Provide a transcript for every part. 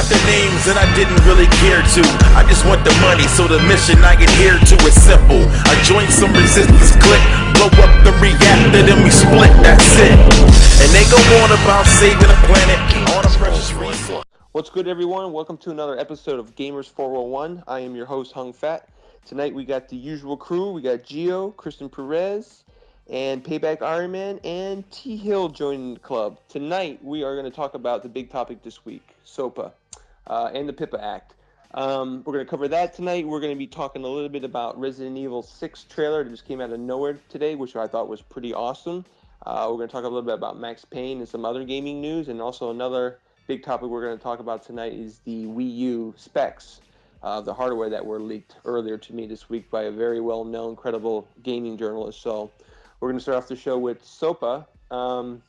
out the names and I didn't really care to. I just want the money, so the mission I adhere to is simple. I join some resistance clique, blow up the reactor, then we split, that's it. And they go on about saving the planet, all the precious resources. What's good, everyone? Welcome to another episode of GAMERZ411. I am your host, Hung Fat. Tonight we got the usual crew. We got Gio, Kristen Perez, and Payback Iron Man, and T Hill joining the club. Tonight we are going to talk about the big topic this week, SOPA, and the PIPA Act. We're going to cover that tonight. We're going to be talking a little bit about Resident Evil 6 trailer that just came out of nowhere today, which I thought was pretty awesome. We're going to talk a little bit about Max Payne and some other gaming news, and also another big topic we're going to talk about tonight is the Wii U specs, the hardware that were leaked earlier to me this week by a very well-known, credible gaming journalist. So we're going to start off the show with SOPA. I'm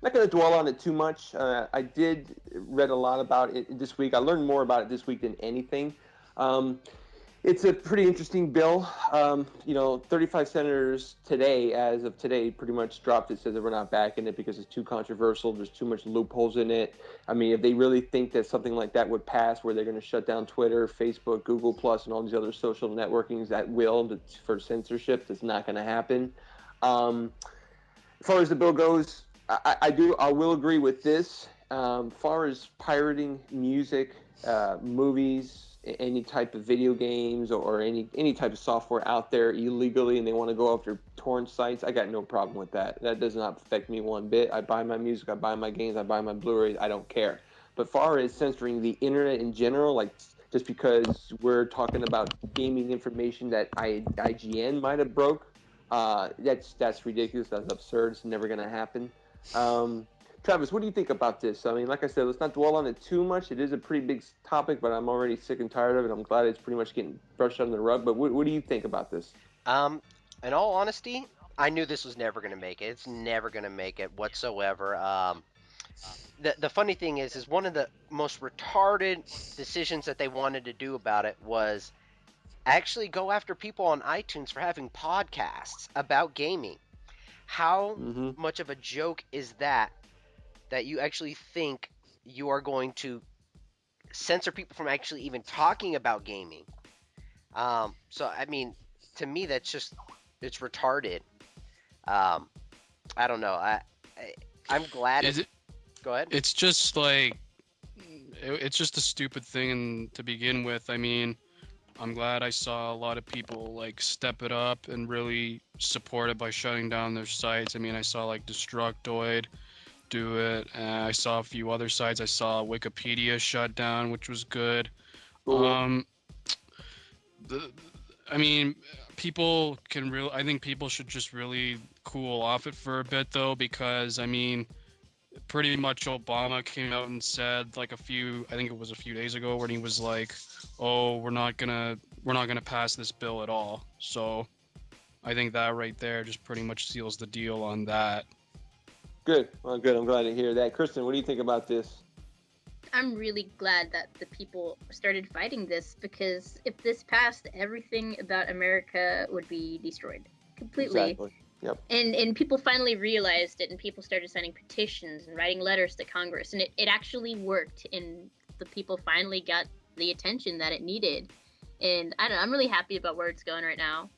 not going to dwell on it too much. I did read a lot about it this week. I learned more about it this week than anything. It's a pretty interesting bill. 35 senators today, as of today, pretty much dropped it, said that we're not backing it because it's too controversial. There's too much loopholes in it. I mean, if they really think that something like that would pass, where they're going to shut down Twitter, Facebook, Google Plus, and all these other social networkings at will for censorship, that's not going to happen. As far as the bill goes, I will agree with this. Far as pirating music, movies, any type of video games or any type of software out there illegally, and they want to go after torrent sites, I got no problem with that. That does not affect me one bit. I buy my music, I buy my games, I buy my Blu-rays, I don't care. But far as censoring the internet in general, like just because we're talking about gaming information that IGN might have broke, that's ridiculous. That's absurd. It's never going to happen. Travis, what do you think about this? I mean, like I said, let's not dwell on it too much. It is a pretty big topic, but I'm already sick and tired of it. I'm glad it's pretty much getting brushed under the rug. But what do you think about this? In all honesty, I knew this was never going to make it. It's never going to make it whatsoever. The funny thing is one of the most retarded decisions that they wanted to do about it was actually go after people on iTunes for having podcasts about gaming. How much of a joke is that you actually think you are going to censor people from actually even talking about gaming? So, I mean, to me, that's just, it's retarded. I don't know. I'm glad. Go ahead. It's just like, it's just a stupid thing to begin with. I mean, I'm glad I saw a lot of people like step it up and really support it by shutting down their sites. I mean, I saw like Destructoid do it. I saw a few other sites. I saw Wikipedia shut down, which was good. I mean, I think people should just really cool off it for a bit though, because I mean, pretty much Obama came out and said like I think it was a few days ago, when he was like, "Oh, we're not gonna pass this bill at all." So I think that right there just pretty much seals the deal on that. Good. Well, good. I'm glad to hear that. Kristen, what do you think about this? I'm really glad that the people started fighting this, because if this passed, everything about America would be destroyed completely. Exactly. Yep. And people finally realized it, and people started signing petitions and writing letters to Congress, and it actually worked, and the people finally got the attention that it needed. And I don't know, I'm really happy about where it's going right now,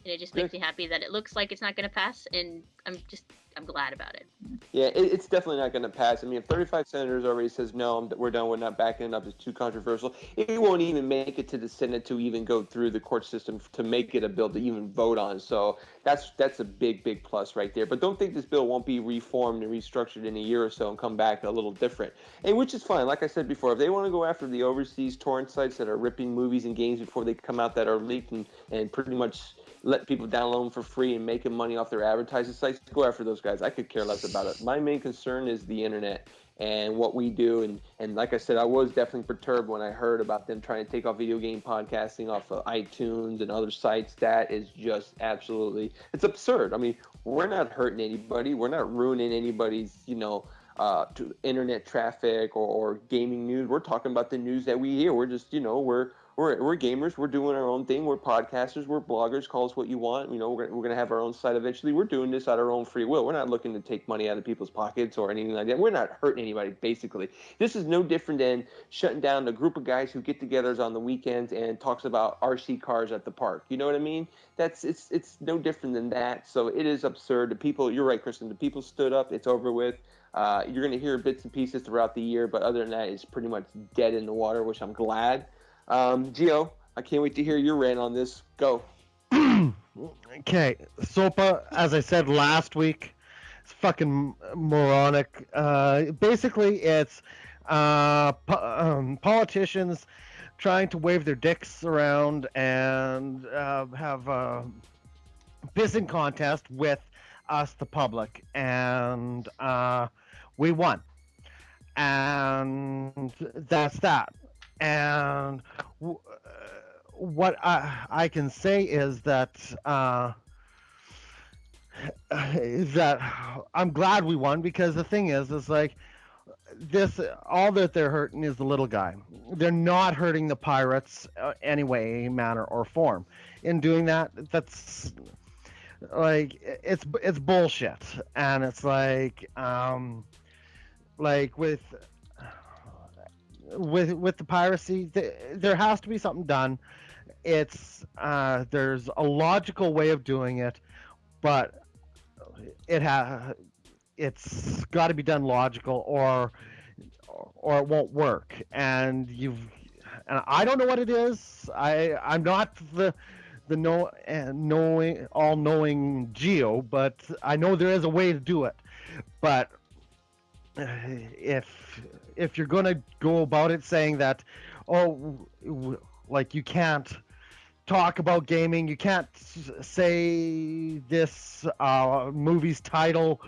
and it just makes me happy that it looks like it's not going to pass, and I'm glad about it. Yeah, it's definitely not going to pass. I mean, if 35 senators already says no, we're done, we're not backing it up, it's too controversial, it won't even make it to the Senate to even go through the court system to make it a bill to even vote on. So that's a big plus right there. But don't think this bill won't be reformed and restructured in a year or so and come back a little different. And which is fine. Like I said before, if they want to go after the overseas torrent sites that are ripping movies and games before they come out that are leaked and pretty much let people download them for free and making money off their advertising sites, go after those guys. I could care less about it. My main concern is the internet and what we do. And like I said, I was definitely perturbed when I heard about them trying to take off video game podcasting off of iTunes and other sites. That is just absolutely, it's absurd. I mean, we're not hurting anybody. We're not ruining anybody's, to internet traffic or gaming news. We're talking about the news that we hear. We're just, we're we're gamers. We're doing our own thing. We're podcasters. We're bloggers. Call us what you want. You know, we're gonna have our own site eventually. We're doing this out of our own free will. We're not looking to take money out of people's pockets or anything like that. We're not hurting anybody. Basically, this is no different than shutting down a group of guys who get togethers on the weekends and talks about RC cars at the park. You know what I mean? It's no different than that. So it is absurd. The people, you're right, Kristen. The people stood up. It's over with. You're going to hear bits and pieces throughout the year, but other than that, it's pretty much dead in the water, which I'm glad. Gio, I can't wait to hear your rant on this. Go. Okay, SOPA, as I said last week, it's fucking moronic. Basically, it's politicians trying to wave their dicks around and have a pissing contest with us, the public, and we won. And that's that. And what I can say is that I'm glad we won, because the thing is like this, all that they're hurting is the little guy. They're not hurting the pirates any way, manner, or form. In doing that, that's like it's bullshit, and it's like with the piracy, there has to be something done. It's there's a logical way of doing it, but it's got to be done logical, or it won't work. And I don't know what it is. I'm not the all-knowing Geo, but I know there is a way to do it. But if you're gonna go about it saying that, like you can't talk about gaming, you can't say this movie's title,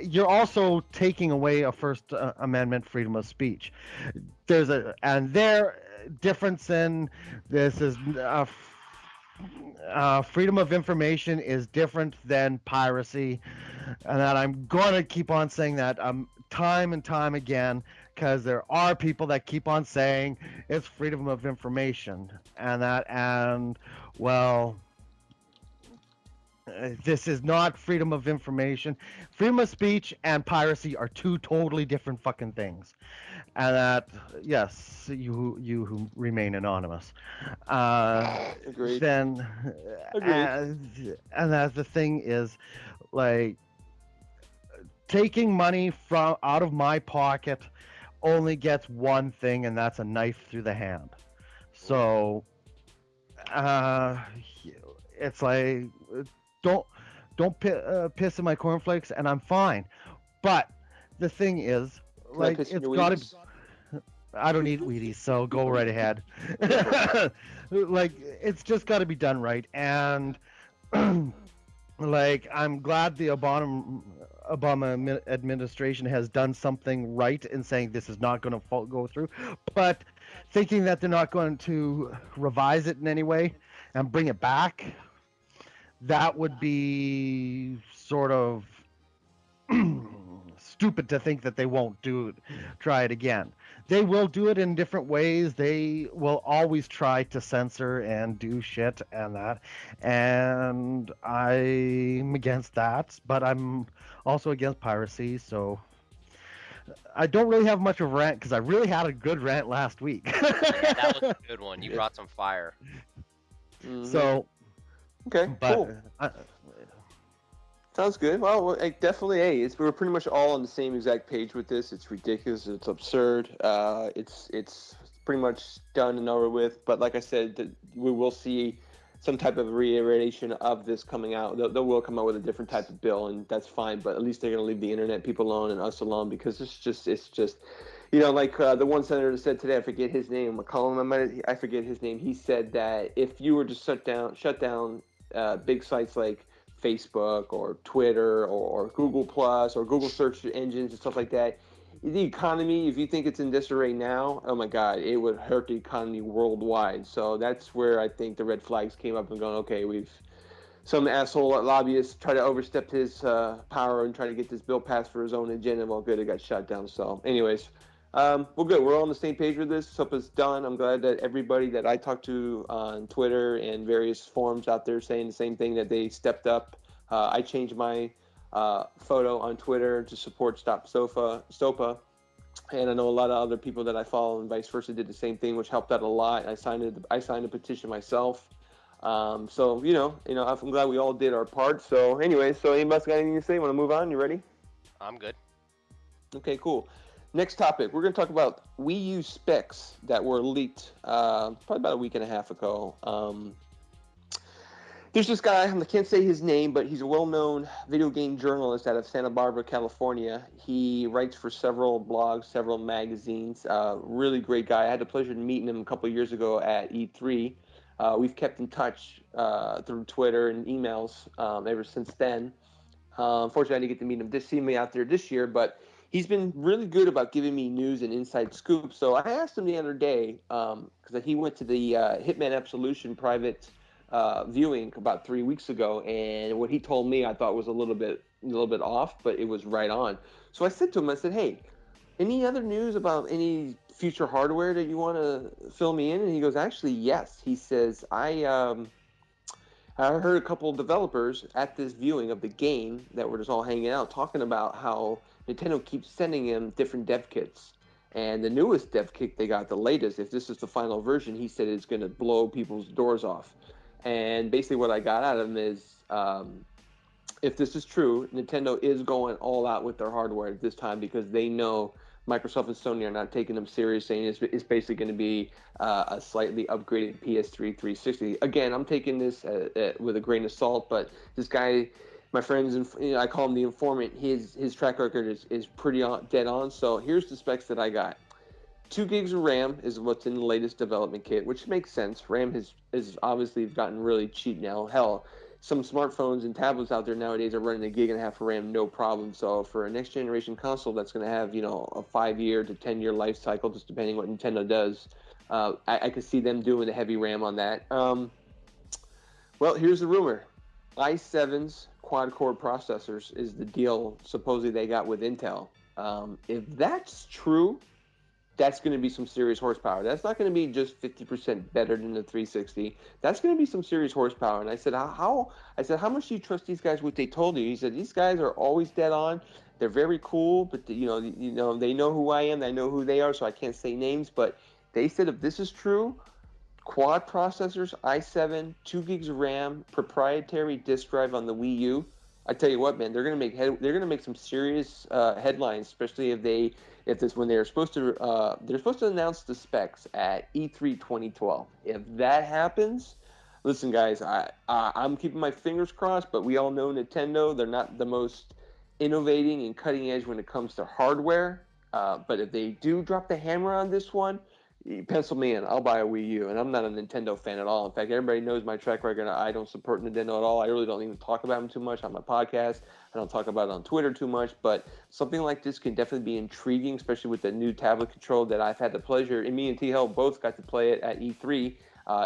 you're also taking away a First Amendment freedom of speech. Their difference in this is freedom of information is different than piracy, and that I'm going to keep on saying that time and time again, because there are people that keep on saying it's freedom of information, this is not freedom of information. Freedom of speech and piracy are two totally different fucking things. And that, yes, you who remain anonymous. Agreed. Then, Agreed. And that the thing is, like, taking money out of my pocket only gets one thing, and that's a knife through the hand. So, it's like, don't piss in my cornflakes, and I'm fine. But the thing is, like, it's got to. I don't eat Wheaties, so go right ahead. Like, it's just got to be done right, and like, I'm glad the Obama administration has done something right in saying this is not going to go through, but thinking that they're not going to revise it in any way and bring it back, that would be sort of stupid to think that they won't try it again. They will do it in different ways. They will always try to censor and do shit and that. And I'm against that, but I'm also against piracy, so I don't really have much of a rant, because I really had a good rant last week. Yeah, that was a good one. You brought some fire. Mm-hmm. So, okay, but, cool. Sounds good. Well, definitely, we're pretty much all on the same exact page with this. It's ridiculous. It's absurd. It's pretty much done and over with. But like I said, we will see some type of reiteration of this coming out. They will come out with a different type of bill, and that's fine. But at least they're going to leave the internet people alone and us alone, because it's just, you know, like the one senator said today, I forget his name, McCollum, I forget his name. He said that if you were to shut down big sites like Facebook or Twitter or Google Plus or Google search engines and stuff like that, the economy, if you think it's in disarray now, oh my God, it would hurt the economy worldwide. So that's where I think the red flags came up and going, okay, some asshole lobbyist tried to overstep his power and try to get this bill passed for his own agenda. Well, good, it got shut down. So anyways, Well, good. We're all on the same page with this. Hope it's done. I'm glad that everybody that I talked to on Twitter and various forums out there saying the same thing, that they stepped up. I changed my photo on Twitter to support Stop Stopa, and I know a lot of other people that I follow and vice versa did the same thing, which helped out a lot. I signed a petition myself. So I'm glad we all did our part. So anyway, anybody got anything to say? Want to move on? You ready? I'm good. Okay, cool. Next topic, we're going to talk about Wii U specs that were leaked probably about a week and a half ago. There's this guy, I can't say his name, but he's a well-known video game journalist out of Santa Barbara, California. He writes for several blogs, several magazines. Really great guy. I had the pleasure of meeting him a couple of years ago at E3. We've kept in touch through Twitter and emails ever since then. Unfortunately, I didn't get to meet him see me out there this year, but he's been really good about giving me news and inside scoop. So I asked him the other day, because he went to the Hitman Absolution private viewing about 3 weeks ago, and what he told me I thought was a little bit off, but it was right on. So I said to him, I said, "Hey, any other news about any future hardware that you want to fill me in?" And he goes, "Actually, yes." He says, I heard a couple of developers at this viewing of the game that were just all hanging out talking about how Nintendo keeps sending him different dev kits. And the newest dev kit they got, the latest, if this is the final version, he said it's going to blow people's doors off. And basically what I got out of him is, if this is true, Nintendo is going all out with their hardware at this time because they know Microsoft and Sony are not taking them seriously, and it's basically going to be a slightly upgraded PS3 360. Again, I'm taking this with a grain of salt, but this guy, my friends, I call him the informant. His track record is pretty dead on. So here's the specs that I got. 2 gigs of RAM is what's in the latest development kit, which makes sense. RAM has obviously gotten really cheap now. Hell, some smartphones and tablets out there nowadays are running 1.5 gigs of RAM, no problem. So for a next generation console that's going to have, a 5-year to 10-year life cycle, just depending what Nintendo does, I could see them doing the heavy RAM on that. Well, here's the rumor: i7's quad-core processors is the deal supposedly they got with Intel. If that's true, that's going to be some serious horsepower. That's not going to be just 50% better than the 360. That's going to be some serious horsepower. And I said, how much do you trust these guys? What they told you? He said, these guys are always dead on. They're very cool, but they know who I am. I know who they are, so I can't say names. But they said if this is true, quad processors, i7, 2 gigs of RAM, proprietary disk drive on the Wii U. I tell you what, man, they're gonna make some serious headlines, especially when they're supposed to announce the specs at E3 2012. If that happens, listen, guys, I'm keeping my fingers crossed, but we all know Nintendo, they're not the most innovating and cutting edge when it comes to hardware. But if they do drop the hammer on this one, pencil me in. I'll buy a Wii U, and I'm not a Nintendo fan at all. In fact, everybody knows my track record. I don't support Nintendo at all. I really don't even talk about them too much on my podcast. I don't talk about it on Twitter too much. But something like this can definitely be intriguing, especially with the new tablet control that I've had the pleasure, and me and T-Hell both got to play it at E3.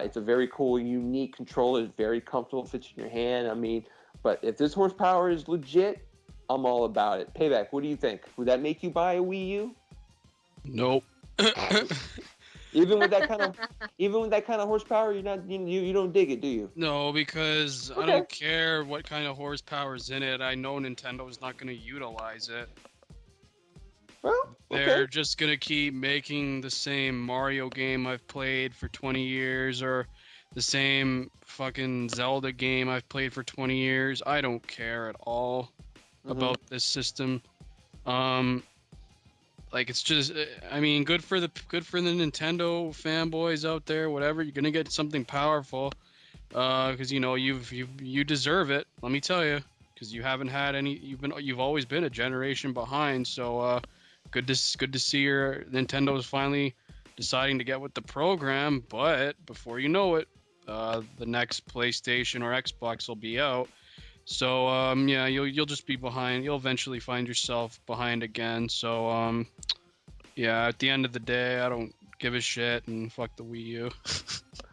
It's a very cool, unique controller. It's very comfortable, fits in your hand. I mean, but if this horsepower is legit, I'm all about it. Payback, what do you think? Would that make you buy a Wii U? Nope. Even with that kind of horsepower, you don't dig it, do you? No, because I don't care what kind of horsepower is in it. I know Nintendo's not going to utilize it. Well, They're just going to keep making the same Mario game I've played for 20 years or the same fucking Zelda game I've played for 20 years. I don't care at all about this system. Like, it's just, I mean, good for the Nintendo fanboys out there. Whatever, you're gonna get something powerful, because you deserve it. Let me tell you, because you haven't had any. You've always been a generation behind. So good to see your Nintendo's finally deciding to get with the program. But before you know it, the next PlayStation or Xbox will be out. So yeah, you'll just be behind. You'll eventually find yourself behind again. So yeah, at the end of the day, I don't give a shit and fuck the Wii U.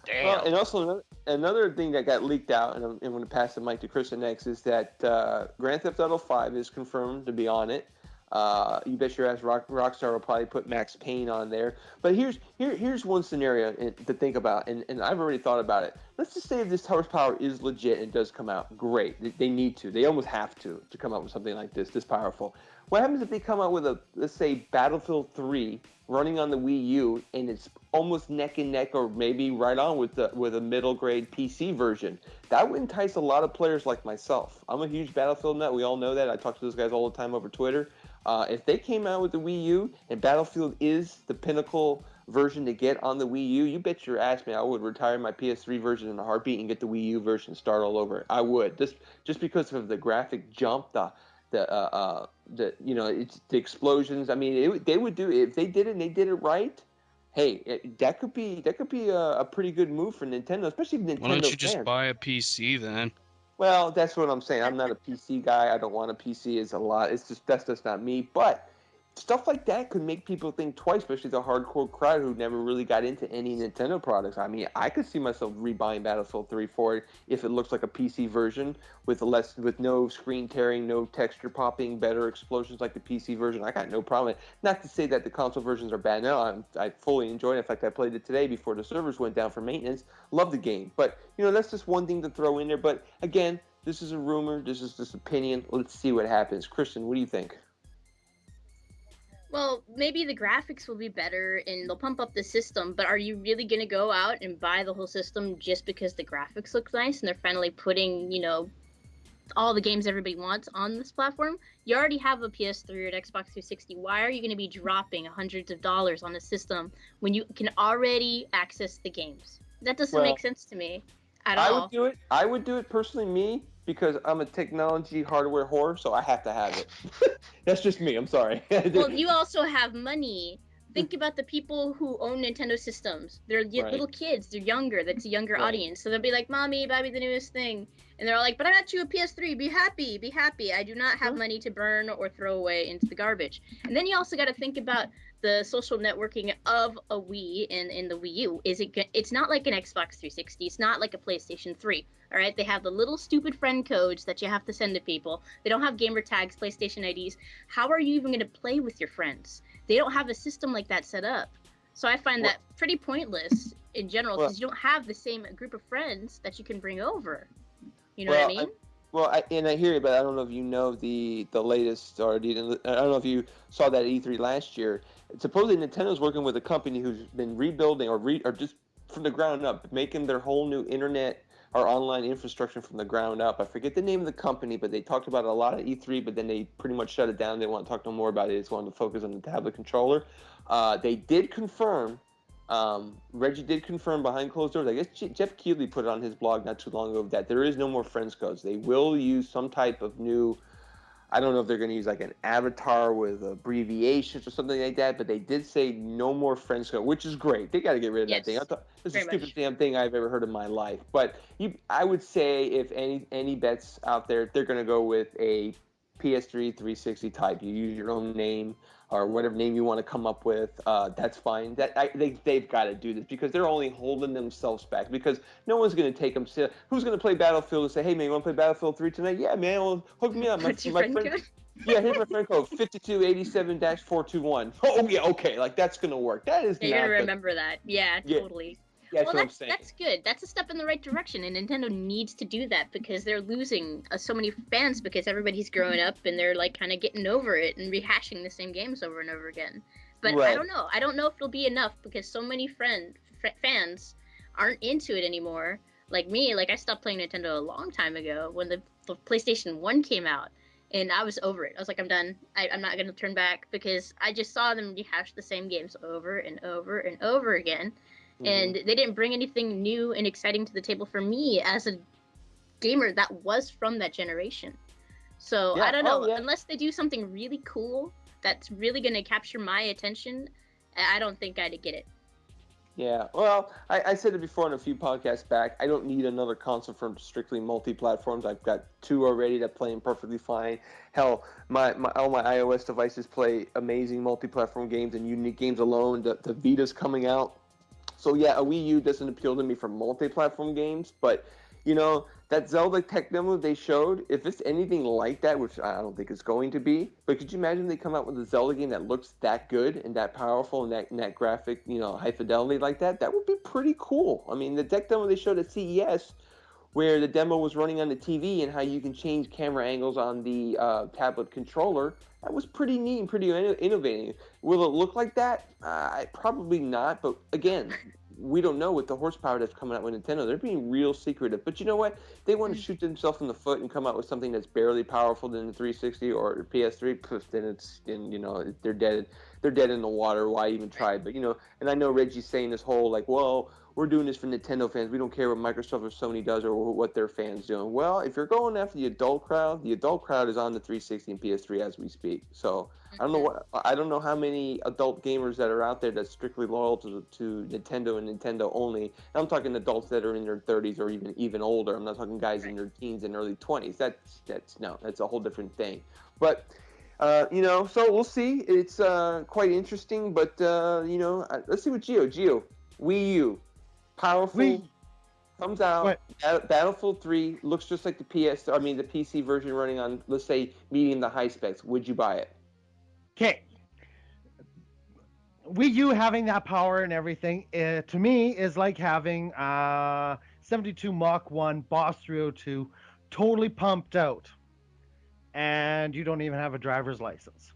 Damn. Well, and also another thing that got leaked out, and I'm going to pass the mic to Kristen next, is that Grand Theft Auto 5 is confirmed to be on it. You bet your ass Rockstar will probably put Max Payne on there. But here's one scenario to think about, and I've already thought about it. Let's just say if this horsepower is legit and does come out, great. They need to. They almost have to come out with something like this powerful. What happens if they come out with let's say, Battlefield 3 running on the Wii U, and it's almost neck and neck, or maybe right on with a middle grade PC version? That would entice a lot of players like myself. I'm a huge Battlefield nut. We all know that. I talk to those guys all the time over Twitter. If they came out with the Wii U and Battlefield is the pinnacle version to get on the Wii U, you bet your ass, man, I would retire my PS3 version in a heartbeat and get the Wii U version, start all over. I would, just because of the graphic jump, it's the explosions. I mean, they would do, if they did it and they did it right. Hey, that could be a pretty good move for Nintendo, especially if Nintendo Why don't you just fans. buy a PC then? Well, that's what I'm saying. I'm not a PC guy. I don't want a PC. It's a lot. That's just not me. But stuff like that could make people think twice, especially the hardcore crowd who never really got into any Nintendo products. I mean, I could see myself rebuying Battlefield 3 for it if it looks like a PC version with no screen tearing, no texture popping, better explosions like the PC version. I got no problem. Not to say that the console versions are bad. No, I fully enjoyed it. In fact, I played it today before the servers went down for maintenance. Love the game. But, that's just one thing to throw in there. But, again, this is a rumor. This is just opinion. Let's see what happens. Christian, what do you think? Well, maybe the graphics will be better and they'll pump up the system, but are you really going to go out and buy the whole system just because the graphics look nice and they're finally putting, all the games everybody wants on this platform? You already have a PS3 or an Xbox 360. Why are you going to be dropping hundreds of dollars on a system when you can already access the games? That doesn't make sense to me at all. I would do it personally, me, because I'm a technology hardware whore, so I have to have it. That's just me. I'm sorry. Well, you also have money. Think about the people who own Nintendo systems. They're little kids. They're younger. That's a younger audience. So they'll be like, "Mommy, buy me the newest thing." And they're all like, "But I got you a PS3. Be happy. Be happy. I do not have money to burn or throw away into the garbage." And then you also got to think about the social networking of a Wii and in the Wii U. It's not like an Xbox 360. It's not like a PlayStation 3. All right, they have the little stupid friend codes that you have to send to people. They don't have gamer tags, PlayStation IDs. How are you even going to play with your friends? They don't have a system like that set up. So I find that pretty pointless in general, because you don't have the same group of friends that you can bring over. You know what I mean? I hear you, but I don't know if you know the latest, or I don't know if you saw that at E3 last year. Supposedly Nintendo's working with a company who's been rebuilding or just from the ground up, making their whole new internet or online infrastructure from the ground up. I forget the name of the company, but they talked about it a lot at E3, but then they pretty much shut it down. They didn't want to talk no more about it. They just wanted to focus on the tablet controller. They did confirm, Reggie did confirm behind closed doors, I guess Jeff Keighley put it on his blog not too long ago, that there is no more friends codes. They will use some type of new, I don't know if they're going to use like an avatar with abbreviations or something like that, but they did say no more friends code, which is great. They got to get rid of that thing. I thought it's the stupidest damn thing I've ever heard in my life. But I would say if any bets out there, they're going to go with a PS3 360 type. You use your own name or whatever name you want to come up with. That's fine. They've got to do this because they're only holding themselves back, because no one's going to take them. Who's going to play Battlefield and say, "Hey man, you want to play Battlefield 3 tonight?" Yeah, man. Well, hook me up. My friend code? Yeah, here's my friend code 5287-421. Oh yeah, okay. Like that's going to work. That is. You're going to remember that. Yeah, totally. That's what I'm saying. That's good. That's a step in the right direction, and Nintendo needs to do that because they're losing so many fans because everybody's growing up and they're like kind of getting over it and rehashing the same games over and over again. But I don't know. I don't know if it'll be enough because so many fans aren't into it anymore. Like me, I stopped playing Nintendo a long time ago when the PlayStation 1 came out, and I was over it. I was like, I'm done. I'm not going to turn back because I just saw them rehash the same games over and over and over again. And they didn't bring anything new and exciting to the table for me as a gamer that was from that generation. So I don't know. Unless they do something really cool that's really going to capture my attention, I don't think I'd get it. Yeah, well, I said it before in a few podcasts back. I don't need another console for strictly multi-platforms. I've got two already that play perfectly fine. Hell, all my iOS devices play amazing multi-platform games and unique games alone. The Vita's coming out. So yeah, a Wii U doesn't appeal to me for multi-platform games, but that Zelda tech demo they showed, if it's anything like that, which I don't think it's going to be, but could you imagine they come out with a Zelda game that looks that good and that powerful and that graphic, high fidelity like that? That would be pretty cool. I mean, the tech demo they showed at CES, where the demo was running on the TV and how you can change camera angles on the tablet controller, that was pretty neat and pretty innovative. Will it look like that? Probably not, but again, we don't know with the horsepower that's coming out with Nintendo. They're being real secretive. But you know what? They want to shoot themselves in the foot and come out with something that's barely powerful than the 360 or PS3. Then they're dead. They're dead in the water. Why even try? But and I know Reggie's saying this whole like, well, we're doing this for Nintendo fans. We don't care what Microsoft or Sony does or what their fans doing. Well, if you're going after the adult crowd is on the 360 and PS3 as we speak. So I don't know how many adult gamers that are out there that's strictly loyal to Nintendo and Nintendo only. And I'm talking adults that are in their 30s or even older. I'm not talking guys in their teens and early 20s. That's a whole different thing. But so we'll see. It's quite interesting. But let's see what Geo Wii U. Powerful, comes out. Battlefield 3 looks just like the PC version running on, let's say, medium to high specs. Would you buy it? Okay. Wii U having that power and everything, to me, is like having 72 Mach 1 Boss 302 totally pumped out, and you don't even have a driver's license.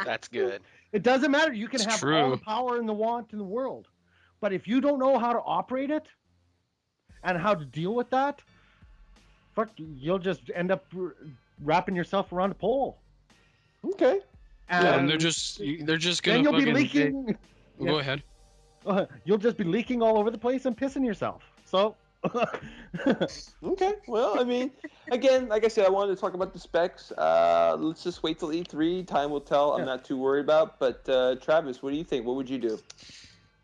That's good. It doesn't matter. You can It's have true. all the power and the want in the world, but if you don't know how to operate it and how to deal with that, fuck, you'll just end up wrapping yourself around a pole. Okay. And they're just gonna. Then you'll be fucking- leaking. Go ahead. You'll just be leaking all over the place and pissing yourself. So. Okay. Well, I mean, again, like I said, I wanted to talk about the specs. Let's just wait till E3. Time will tell. I'm not too worried about. But Travis, what do you think? What would you do?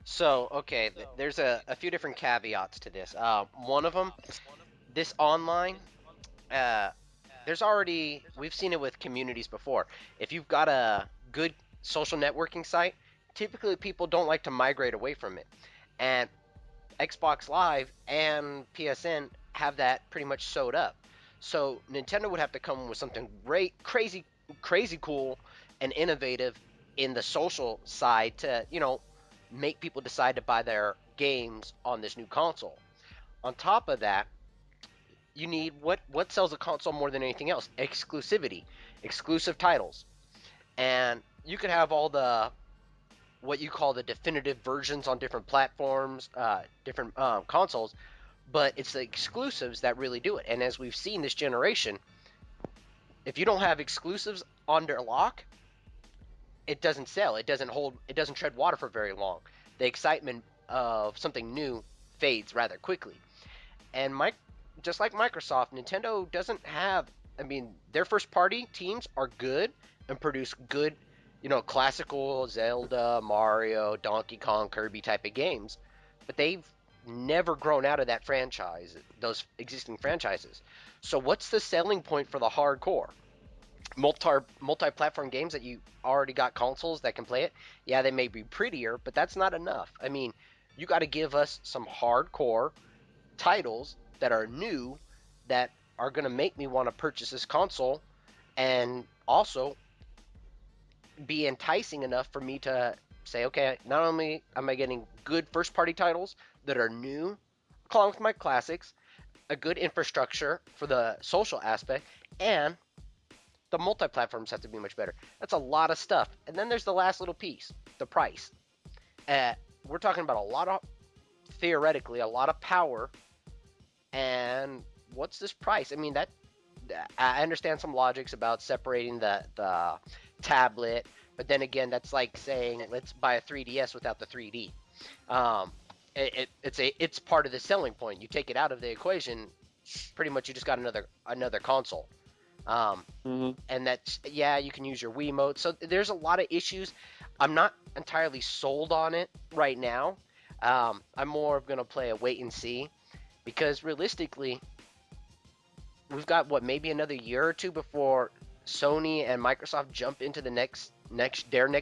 So, okay, there's a few different caveats to this. One of them, this online, we've seen it with communities before. If you've got a good social networking site, typically people don't like to migrate away from it. And Xbox Live and PSN have that pretty much sewed up. So Nintendo would have to come with something great, crazy cool and innovative in the social side to, make people decide to buy their games on this new console. On top of that, you need what sells a console more than anything else? Exclusivity, exclusive titles. And you could have all the what you call the definitive versions on different platforms, different consoles, but it's the exclusives that really do it. And as we've seen this generation, if you don't have exclusives under lock, it doesn't sell. It doesn't tread water for very long. The excitement of something new fades rather quickly. And just like Microsoft, Nintendo doesn't have, their first party teams are good and produce good, classical Zelda, Mario, Donkey Kong, Kirby type of games, but they've never grown out of that franchise, those existing franchises. So what's the selling point for the hardcore? Multi-platform games that you already got consoles that can play it? Yeah, they may be prettier, but that's not enough. You got to give us some hardcore titles that are new, that are going to make me want to purchase this console, and also be enticing enough for me to say, okay, not only am I getting good first-party titles that are new, along with my classics, a good infrastructure for the social aspect, and the multi-platforms have to be much better. That's a lot of stuff. And then there's the last little piece, the price. We're talking about theoretically, a lot of power. And what's this price? I understand some logics about separating the tablet, but then again, that's like saying, let's buy a 3DS without the 3D. It's part of the selling point. You take it out of the equation, pretty much you just got another console. And that's, you can use your Wiimote. So there's a lot of issues. I'm not entirely sold on it right now. I'm more going to play a wait and see, because realistically, we've got maybe another year or two before Sony and Microsoft jump into the next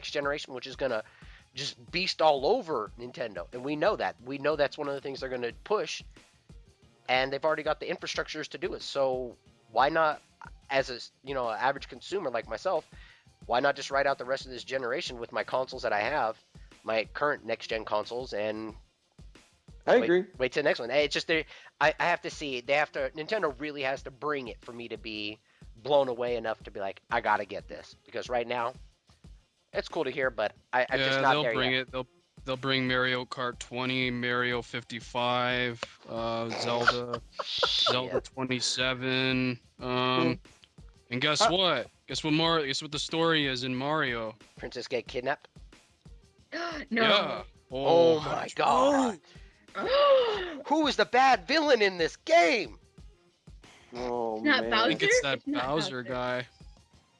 generation, which is going to just beast all over Nintendo, and we know that. We know that's one of the things they're going to push, and they've already got the infrastructures to do it. So why not, as a average consumer like myself, why not just ride out the rest of this generation with my consoles that I have, my current next gen consoles, and I agree. wait till the next one. It's just I have to see. Nintendo really has to bring it for me to be blown away enough to be like, I gotta get this, because right now it's cool to hear, but I'm just not there yet. They'll bring Mario Kart 20, Mario 55, Zelda 27. And guess what? Guess what the story is in Mario? Princess get kidnapped? No. Yeah. Oh my god. Who is the bad villain in this game? Oh, It's not man. Bowser? I think it's that It's not Bowser guy.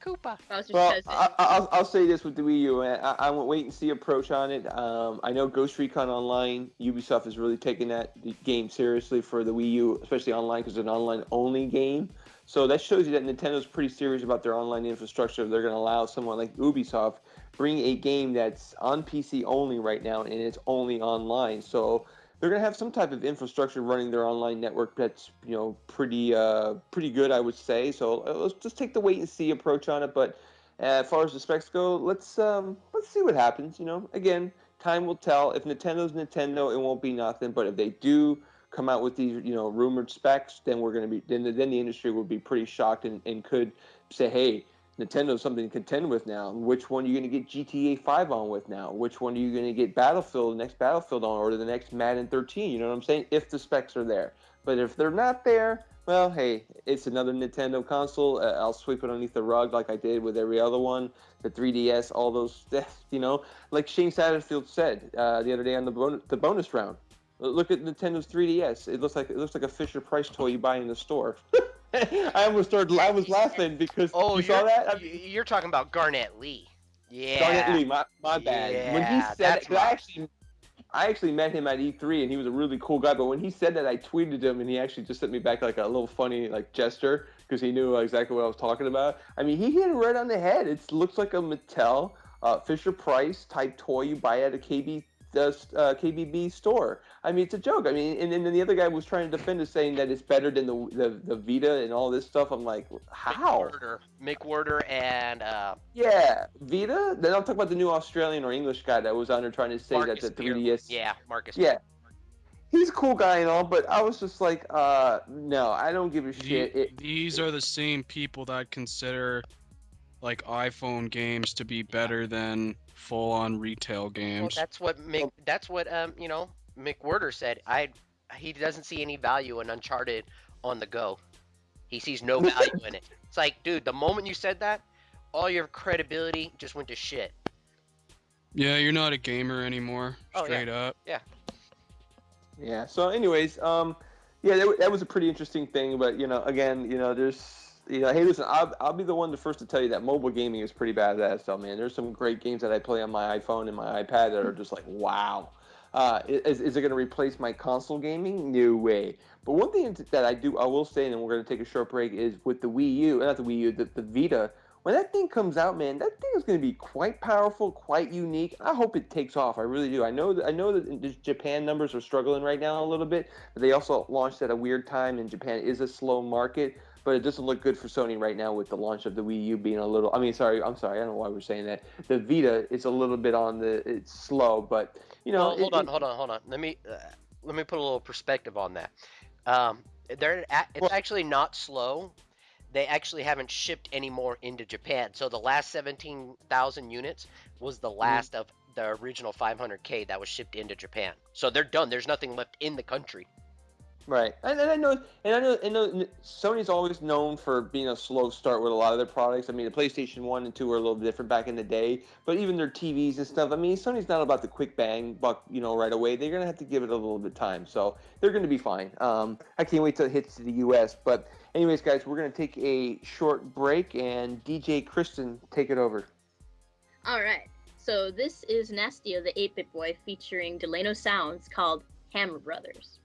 Koopa. Bowser's Well, cousin. I'll say this with the Wii U. I won't wait and see approach on it. I know Ghost Recon Online, Ubisoft is really taking the game seriously for the Wii U, especially online, because it's an online-only game. So that shows you that Nintendo's pretty serious about their online infrastructure. They're going to allow someone like Ubisoft bring a game that's on PC only right now, and it's only online. So they're going to have some type of infrastructure running their online network that's pretty good, I would say. So let's just take the wait and see approach on it. But as far as the specs go, let's see what happens. Again, time will tell. If Nintendo's Nintendo, it won't be nothing. But if they do come out with these rumored specs, then we're going to be then the industry will be pretty shocked and could say, hey, Nintendo's something to contend with now. Which one are you going to get GTA 5 on with now? Which one are you going to get the next Battlefield on, or the next Madden 13? You know what I'm saying? If the specs are there. But if they're not there, well, hey, it's another Nintendo console. I'll sweep it underneath the rug like I did with every other one. The 3DS, all those, like Shane Satterfield said the other day on the bonus round. Look at Nintendo's 3DS. It looks like a Fisher Price toy you buy in the store. I was laughing because you saw that. You're talking about Garnett Lee. Yeah. Garnett Lee, my bad. Yeah, When he said that's it, I actually met him at E3 and he was a really cool guy. But when he said that, I tweeted him and he actually just sent me back like a little funny gesture because he knew exactly what I was talking about. I mean, he hit it right on the head. It looks like a Mattel Fisher Price type toy you buy at a KBB store. I mean, it's a joke. I mean, and then the other guy was trying to defend it, saying that it's better than the Vita and all this stuff. I'm like, how? Mick Werder and yeah, Vita. Then I'll talk about the new Australian or English guy that was on there trying to say Marcus that the Beer. 3DS. Yeah, Marcus. Yeah, he's a cool guy and all, but I was just like, no, I don't give a shit. These are the same people that consider iPhone games to be better than full-on retail games. Well, that's what Mick Werder said. He doesn't see any value in Uncharted on the go. He sees no value in it. It's like, dude, the moment you said that, all your credibility just went to shit. Yeah, you're not a gamer anymore. Straight up. Yeah. Yeah. So, anyways, that was a pretty interesting thing. But again, there's. Hey, listen, I'll be the first to tell you that mobile gaming is pretty badass, though, man. There's some great games that I play on my iPhone and my iPad that are just like, wow. Is it going to replace my console gaming? No way. But one thing that I will say, and then we're going to take a short break, is with the Wii U, not the Wii U, the Vita, when that thing comes out, man, that thing is going to be quite powerful, quite unique. I hope it takes off. I really do. I know that Japan numbers are struggling right now a little bit, but they also launched at a weird time, and Japan is a slow market. But it doesn't look good for Sony right now with the launch of the Wii U being a little. I'm sorry. I don't know why we're saying that. The Vita is a little bit it's slow, but Well, hold on. Let me put a little perspective on that. It's actually not slow. They actually haven't shipped any more into Japan. So the last 17,000 units was the last of the original 500K that was shipped into Japan. So they're done. There's nothing left in the country. Right, and I know Sony's always known for being a slow start with a lot of their products. I mean, the PlayStation 1 and 2 were a little different back in the day, but even their TVs and stuff. I mean, Sony's not about the quick bang buck, right away. They're gonna have to give it a little bit of time, so they're gonna be fine. I can't wait till it hits to the U.S. But anyways, guys, we're gonna take a short break, and DJ Kristen, take it over. All right, so this is Nastia the 8-Bit Boy featuring Delano Sounds called Hammer Brothers.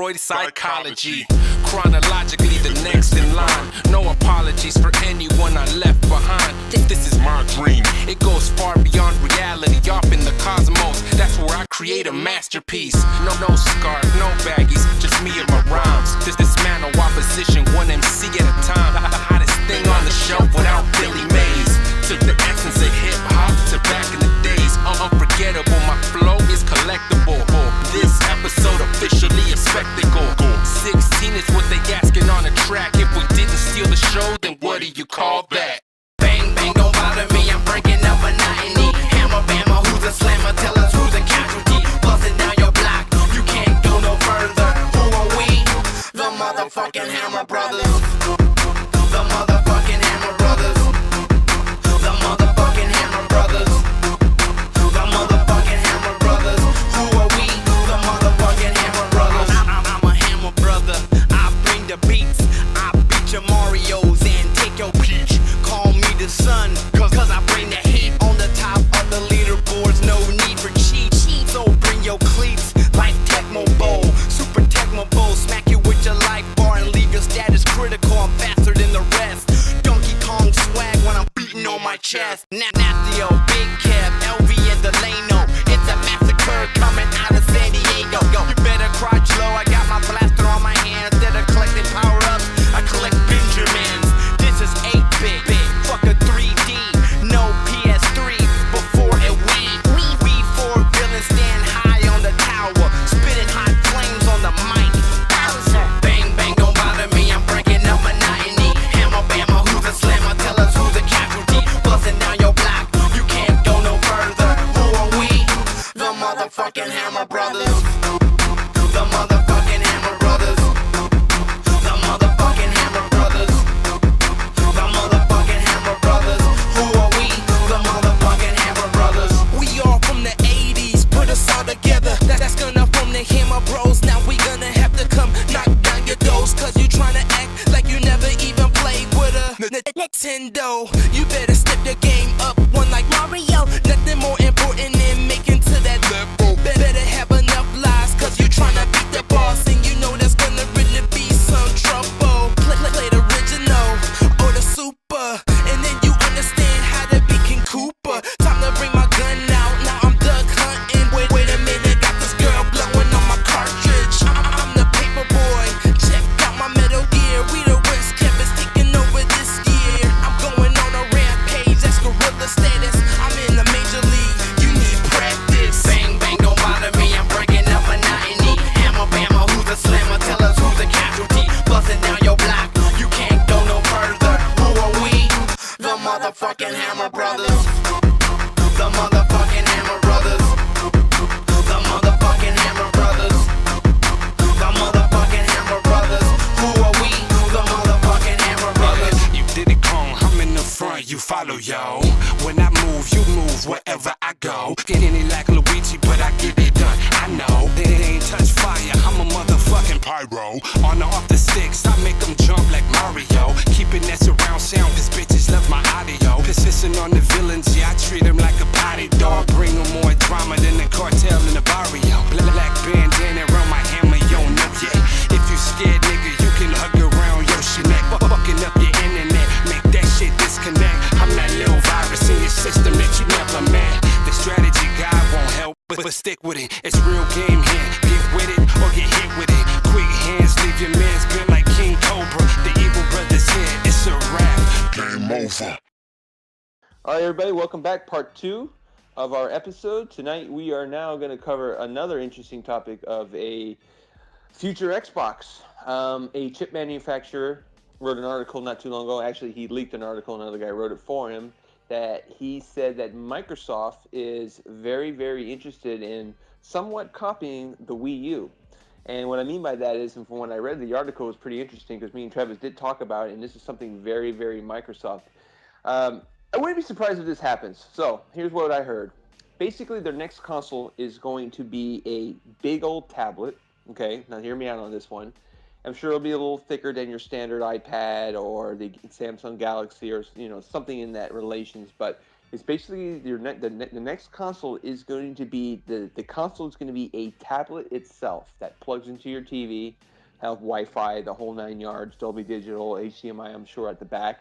Android psychology. Chronologically the next in line. No apologies for anyone I left behind. This is my dream. It goes far beyond reality. Off in the cosmos, that's where I create a masterpiece. No scarf, no baggies, just me and my rhymes. This dismantle opposition, one MC at a time. The hottest thing on the shelf without Billy Mays. Took the essence of hip hop to back in the days. Unforgettable, my flow is collectible. This episode officially a spectacle. 16 is what they asking on the track. If we didn't steal the show, then what do you call that? Bang, bang, don't bother me, I'm breaking up monotony. Hammer, bammer, who's a slammer? Tell us who's a casualty. Busting down your block, you can't go no further. Who are we? The motherfucking Hammer Brothers. The motherfucking Hammer Brothers. The motherfucking Hammer Brothers. The motherfucking Hammer Brothers. Who are we? The motherfucking Hammer Brothers. I'm a Hammer brother. I bring the beats. I beat your Marios and take your peach. Call me the sun, cause I bring the heat. On the top of the leaderboards, no need for cheat. So bring your cleats like Tecmo Bowl. Super Tecmo Bowl, smack you with your life bar and leave your status critical. I'm faster than the rest. Donkey Kong swag when I'm beating on my chest. Natio, Big Kev, LV and Delano. It's a massacre coming out of San Diego. You better crouch low, I got my blaster on my hand. Instead of collecting power-ups, I collect Benjamins. This is 8-bit, fuck a 3D, no PS3 before it we four villains stand high on the tower, spitting hot flames on the mic. Bowser. Bang bang, don't bother me, I'm breaking up monotony. Hammer bammer, who's a slammer? Tell us who's a casualty. Busting down your block, you can't go no further. Who are we? The motherfucking Hammer Brothers. The motherfucking Hammer Brothers. The motherfucking Hammer Brothers. The motherfucking Hammer Brothers. Who are we? The motherfucking Hammer Brothers. We all from the 80s, put us all together. That's gonna form the Hammer Bros. Now we gonna have to come knock down your doors. Cause you tryna act like you never even played with a Nintendo. You better step your game up, one like Mario. Nothing more important than making to that level. Better have enough lies, cause you tryna beat the boss. And you know that's gonna really be some trouble. Play the original or the super, and then you understand how to be King Cooper. Time to bring my gun out, now I'm duck hunting. Wait a minute, got this girl blowing on my cartridge. I'm the paper boy, check out my Metal Gear. We the West Campus taking over this year. I'm going on a rampage, that's gorilla status. I'm in the major league, you need practice. Bang bang, don't bother me, I'm breaking up monotony. Hammer bammer, who's a slammer? Tell us who's a casualty. Busting down your block, you can't go no further. Who are we? The motherfucking Hammer Brothers. The motherfucking Hammer Brothers. The motherfucking Hammer Brothers. The motherfucking Hammer Brothers. Who are we? The motherfucking Hammer Brothers. You did it wrong, I'm in the front, you follow, yo. When I move, you move wherever I go. Getting it like Luigi, but I get it done. I know, they ain't touch fire, I'm a motherfucking pyro. On or off the sticks, I make them jump like Mario. Keeping that surround sound, cause bitches love my audio. Persistent on the villains, yeah, I treat them like a potty dog. Bring them more drama than the cartel in the barrio. Black bandana around my hammer, you don't know yet. If you scared, nigga, you can hug around your neck. Fucking up your internet, make that shit disconnect. I'm that little virus in your system that you never met. The strategy guide won't help, but stick with it. It's real game here. Get with it or get hit with it. Quick hands, leave your man's been like King Cobra. The evil brother's here. It's a wrap. Game over. All right, everybody, welcome back. Part 2 of our episode. Tonight we are now going to cover another interesting topic of a future Xbox. A chip manufacturer wrote an article not too long ago. Actually, he leaked an article. Another guy wrote it for him. That he said that Microsoft is very, very interested in somewhat copying the Wii U. And what I mean by that is, and from when I read the article, it was pretty interesting because me and Travis did talk about it, and this is something very, very Microsoft. I wouldn't be surprised if this happens. So here's what I heard. Basically, their next console is going to be a big old tablet. Okay, now hear me out on this one. I'm sure it'll be a little thicker than your standard iPad or the Samsung Galaxy or something in that relations. But It's basically the next console is going to be the console is going to be a tablet itself that plugs into your TV, have Wi-Fi, the whole 9 yards, Dolby Digital, HDMI, I'm sure at the back.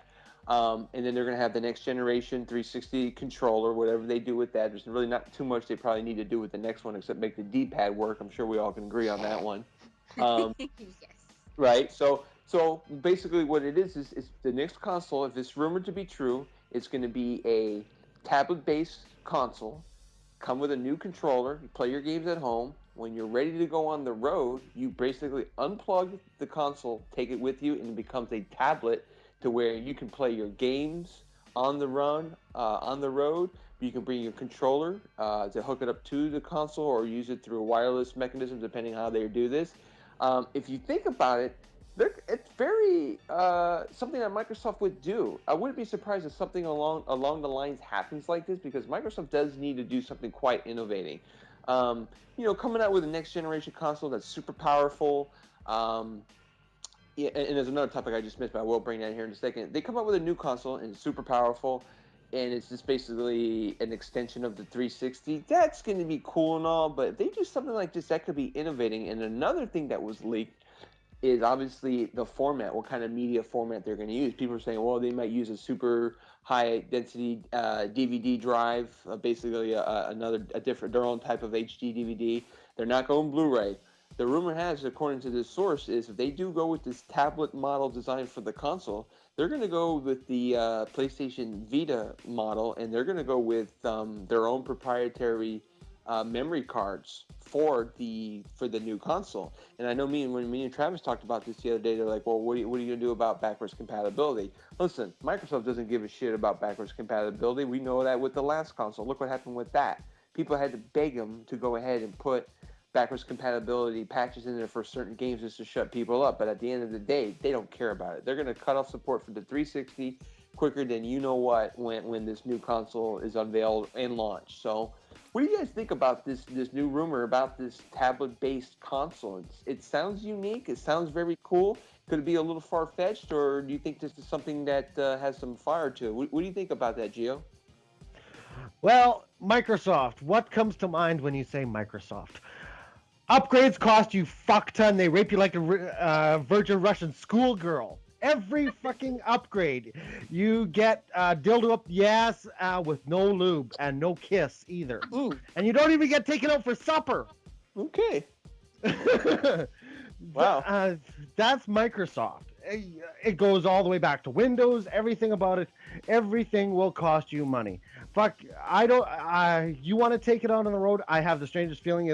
And then they're going to have the next generation 360 controller, whatever they do with that. There's really not too much they probably need to do with the next one except make the D-pad work. I'm sure we all can agree on that one. Yes. Right. So basically, what it is the next console. If it's rumored to be true, it's going to be a tablet-based console. Come with a new controller. You play your games at home. When you're ready to go on the road, you basically unplug the console, take it with you, and it becomes a tablet to where you can play your games on the run, on the road. You can bring your controller to hook it up to the console or use it through a wireless mechanism, depending on how they do this. If you think about it, it's very something that Microsoft would do. I wouldn't be surprised if something along the lines happens like this because Microsoft does need to do something quite innovating. Coming out with a next generation console that's super powerful. Yeah, and there's another topic I just missed, but I will bring that here in a second. They come out with a new console and it's super powerful, and it's just basically an extension of the 360. That's going to be cool and all, but if they do something like this, that could be innovating. And another thing that was leaked is obviously the format, what kind of media format they're going to use. People are saying, well, they might use a super high density DVD drive, basically a different, their own type of HD DVD. They're not going Blu-ray. The rumor has, according to this source, is if they do go with this tablet model design for the console, they're going to go with the PlayStation Vita model, and they're going to go with their own proprietary memory cards for the new console. And I know when me and Travis talked about this the other day, they're like, well, what are you going to do about backwards compatibility? Listen, Microsoft doesn't give a shit about backwards compatibility. We know that with the last console. Look what happened with that. People had to beg them to go ahead and put backwards compatibility patches in there for certain games just to shut people up. But at the end of the day, they don't care about it. They're going to cut off support for the 360 quicker than you know what when this new console is unveiled and launched. So what do you guys think about this new rumor about this tablet-based console? It sounds unique. It sounds very cool. Could it be a little far-fetched, or do you think this is something that has some fire to it? What do you think about that, Gio? Well, Microsoft. What comes to mind when you say Microsoft? Upgrades cost you fuck ton. They rape you like a virgin Russian schoolgirl. Every fucking upgrade, you get dildo up the ass with no lube and no kiss either. Ooh. And you don't even get taken out for supper. Okay. Wow. That's Microsoft. It goes all the way back to Windows. Everything about it, everything will cost you money. Fuck, I don't. You want to take it out on the road? I have the strangest feeling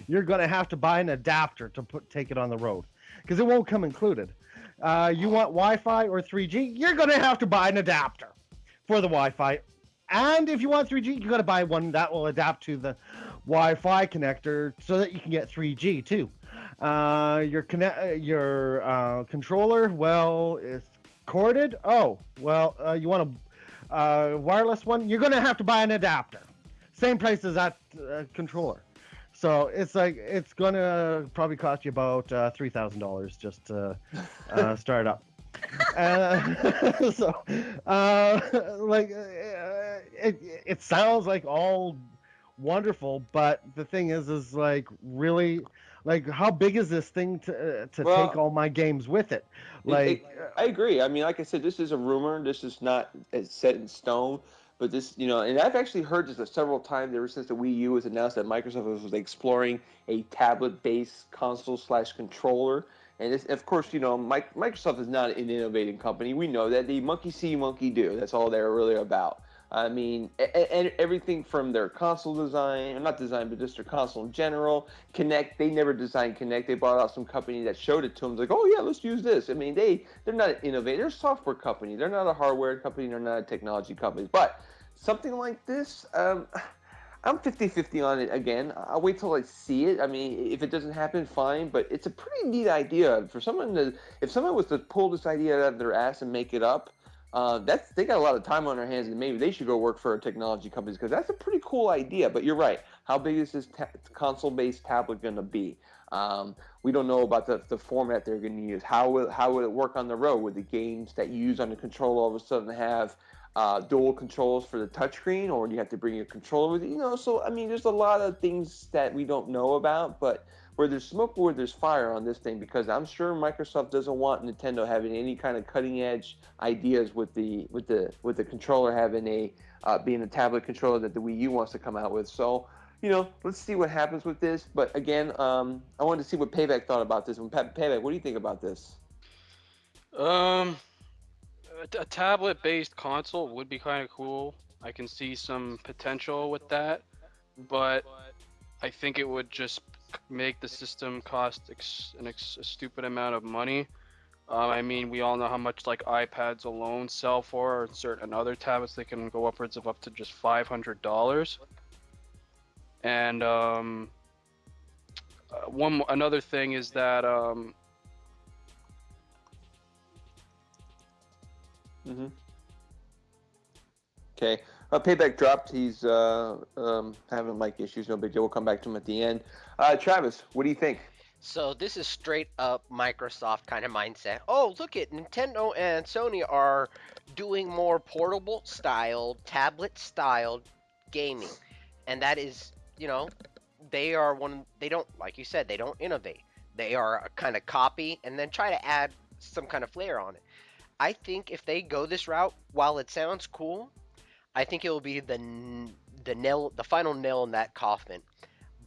you're gonna have to buy an adapter to take it on the road, because it won't come included. You want Wi-Fi or 3G? You're gonna have to buy an adapter for the Wi-Fi, and if you want 3G, you gotta buy one that will adapt to the Wi-Fi connector so that you can get 3G too. Your controller, well, it's corded. Oh, well, you want a wireless one? You're gonna have to buy an adapter. Same price as that controller. So it's gonna probably cost you about $3,000 just to start up. It sounds like all wonderful, but the thing is like really. Like, how big is this thing to take all my games with it? Like, I agree. I mean, like I said, this is a rumor. This is not set in stone. But this, and I've actually heard this several times ever since the Wii U was announced that Microsoft was exploring a tablet-based console/controller. And this, of course, Microsoft is not an innovating company. We know that. The monkey see, monkey do. That's all they're really about. I mean, and everything from their console design, not design, but just their console in general. Kinect, they never designed Kinect. They bought out some company that showed it to them. Like, oh yeah, let's use this. I mean, they're not an innovator. They're a software company. They're not a hardware company. They're not a technology company. But something like this, I'm 50-50 on it again. I'll wait till I see it. I mean, if it doesn't happen, fine. But it's a pretty neat idea for someone if someone was to pull this idea out of their ass and make it up. They got a lot of time on their hands, and maybe they should go work for a technology company because that's a pretty cool idea. But you're right. How big is this console-based tablet going to be? We don't know about the format they're going to use. How will it work on the road? Would the games that you use on the controller all of a sudden have dual controls for the touchscreen, or do you have to bring your controller with you? So I mean, there's a lot of things that we don't know about, but where there's smoke, where there's fire on this thing, because I'm sure Microsoft doesn't want Nintendo having any kind of cutting edge ideas with the controller having a being a tablet controller that the Wii U wants to come out with. So let's see what happens with this. But again, I wanted to see what Payback thought about this. Payback, what do you think about this? Um, a tablet-based console would be kind of cool. I can see some potential with that, but I think it would just make the system cost a stupid amount of money. I mean, we all know how much like iPads alone sell for, or certain other tablets they can go upwards of up to just $500. And another thing is that Okay. Payback dropped. He's having mic issues. No big deal. We'll come back to him at the end. Travis, what do you think? So this is straight up Microsoft kind of mindset. Oh, look at Nintendo and Sony are doing more portable styled, tablet styled gaming. And that is, they are they don't, like you said, they don't innovate. They are a kind of copy and then try to add some kind of flair on it. I think if they go this route, while it sounds cool, I think it will be the final nail in that coffin.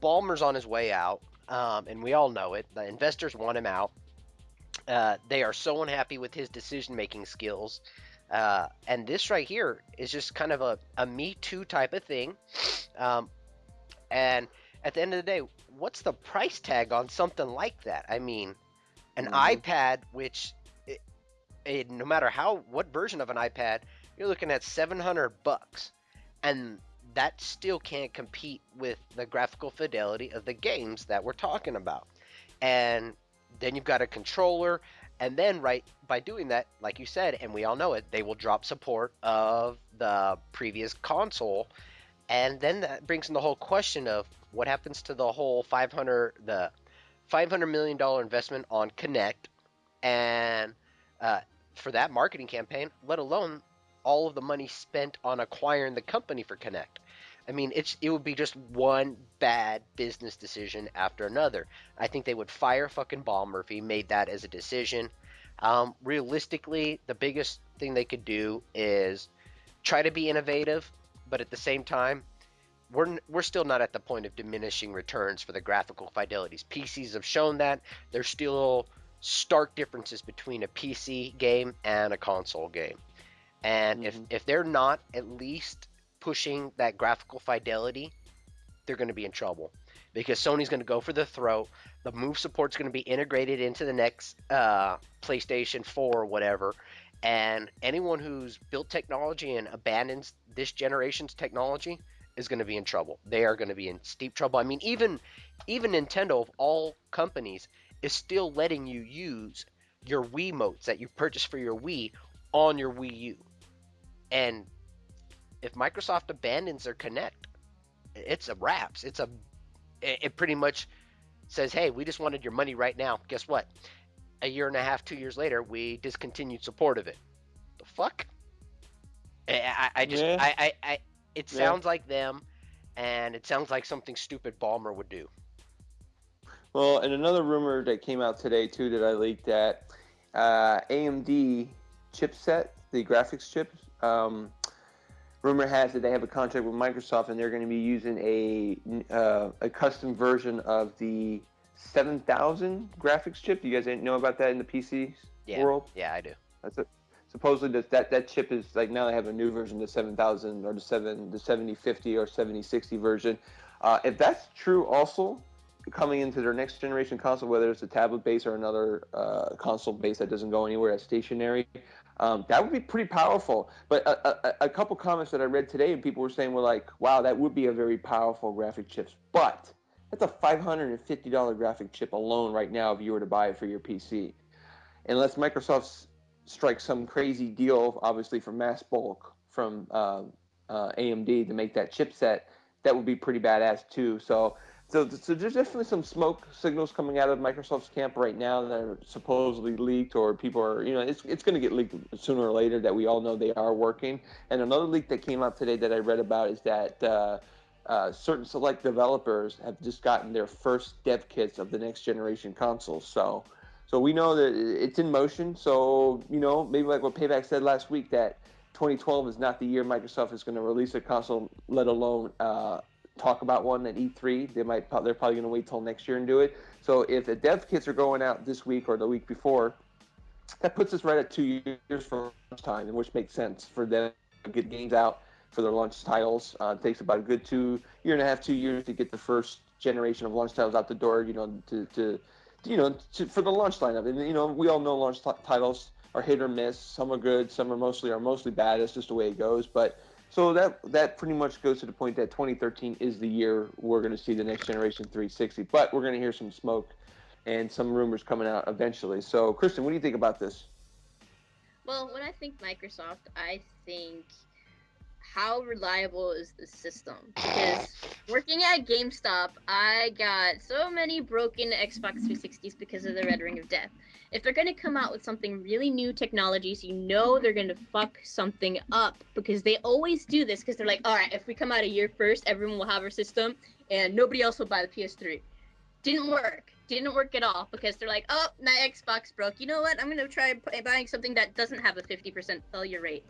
Ballmer's on his way out. And we all know it. The investors want him out. They are so unhappy with his decision-making skills. And this right here is just kind of a Me Too type of thing. And at the end of the day, what's the price tag on something like that? I mean, an iPad, which no matter what version of an iPad, you're looking at $700, and that still can't compete with the graphical fidelity of the games that we're talking about. And then you've got a controller, and then by doing that, like you said, and we all know it, they will drop support of the previous console. And then that brings in the whole question of what happens to the whole $500 million investment on Kinect, and for that marketing campaign, let alone all of the money spent on acquiring the company for Kinect. I mean, it would be just one bad business decision after another. I think they would fire fucking Ballmer if he made that as a decision. Realistically, the biggest thing they could do is try to be innovative, but at the same time, we're still not at the point of diminishing returns for the graphical fidelities. PCs have shown that. There's still stark differences between a PC game and a console game. And if they're not at least pushing that graphical fidelity, they're going to be in trouble, because Sony's going to go for the throat. The move support's going to be integrated into the next PlayStation 4 or whatever, and anyone who's built technology and abandons this generation's technology is going to be in trouble. They are going to be in steep trouble. I mean, even Nintendo, of all companies, is still letting you use your Wiimotes that you purchased for your Wii on your Wii U. And if Microsoft abandons their Kinect, it's a wraps. It pretty much says, hey, we just wanted your money right now. Guess what? A year and a half, 2 years later, we discontinued support of it. The fuck? It sounds like them, and it sounds like something stupid Ballmer would do. Well, and another rumor that came out today too that I leaked, that AMD chipset, the graphics chip. Rumor has it they have a contract with Microsoft, and they're going to be using a custom version of the 7000 graphics chip. You guys didn't know about that in the PC world? Yeah, I do. That's it. Supposedly that chip is like, now they have a new version, the 7000 or the 7050 or 7060 version. If that's true, also coming into their next generation console, whether it's a tablet base or another console base that doesn't go anywhere, as stationary. That would be pretty powerful. But a couple comments that I read today, and people were saying were like, wow, that would be a very powerful graphic chip. But that's a $550 graphic chip alone right now if you were to buy it for your PC. Unless Microsoft strikes some crazy deal, obviously for mass bulk from AMD to make that chipset, that would be pretty badass too. So So there's definitely some smoke signals coming out of Microsoft's camp right now that are supposedly leaked, or people are, it's going to get leaked sooner or later, that we all know they are working. And another leak that came out today that I read about is that certain select developers have just gotten their first dev kits of the next generation consoles. So we know that it's in motion. So, maybe like what Payback said last week, that 2012 is not the year Microsoft is going to release a console, let alone talk about one at E3. They're probably going to wait till next year and do it. So if the dev kits are going out this week or the week before, that puts us right at 2 years from launch time, which makes sense for them to get games out for their launch titles. It takes about a good 2.5 years to get the first generation of launch titles out the door. For the launch lineup. And we all know launch titles are hit or miss. Some are good, some are mostly bad. It's just the way it goes. But so that pretty much goes to the point that 2013 is the year we're going to see the next generation 360. But we're going to hear some smoke and some rumors coming out eventually. So, Kristen, what do you think about this? Well, when I think Microsoft, I think how reliable is the system? Because working at GameStop, I got so many broken Xbox 360s because of the Red Ring of Death. If they're going to come out with something really new technologies, they're going to fuck something up, because they always do this, because they're like, all right, if we come out a year first, everyone will have our system and nobody else will buy the PS3. Didn't work at all, because they're like, oh, my Xbox broke. You know what? I'm going to try buying something that doesn't have a 50% failure rate.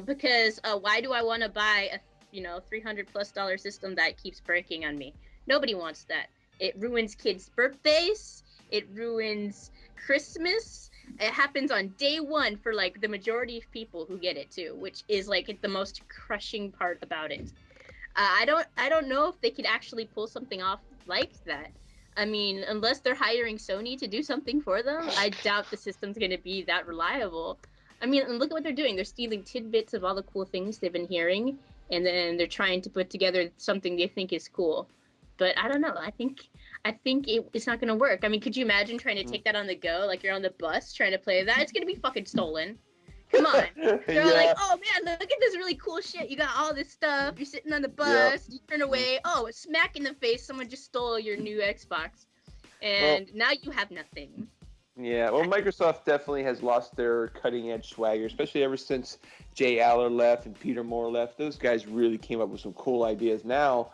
Because why do I want to buy a $300+ system that keeps breaking on me? Nobody wants that. It ruins kids' birthdays. It ruins Christmas. It happens on day one for like the majority of people who get it too, which is like the most crushing part about it. I don't know if they could actually pull something off like that. I mean, unless they're hiring Sony to do something for them, I doubt the system's going to be that reliable. I mean, and look at what they're doing. They're stealing tidbits of all the cool things they've been hearing, and then they're trying to put together something they think is cool. But I don't know. I think it's not going to work. I mean, could you imagine trying to take that on the go? Like, you're on the bus trying to play that? It's going to be fucking stolen. Come on. They're like, oh man, look at this really cool shit. You got all this stuff. You're sitting on the bus. You turn away. Oh, smack in the face. Someone just stole your new Xbox. And now you have nothing. Yeah, well, Microsoft definitely has lost their cutting-edge swagger, especially ever since Jay Aller left and Peter Moore left. Those guys really came up with some cool ideas. Now,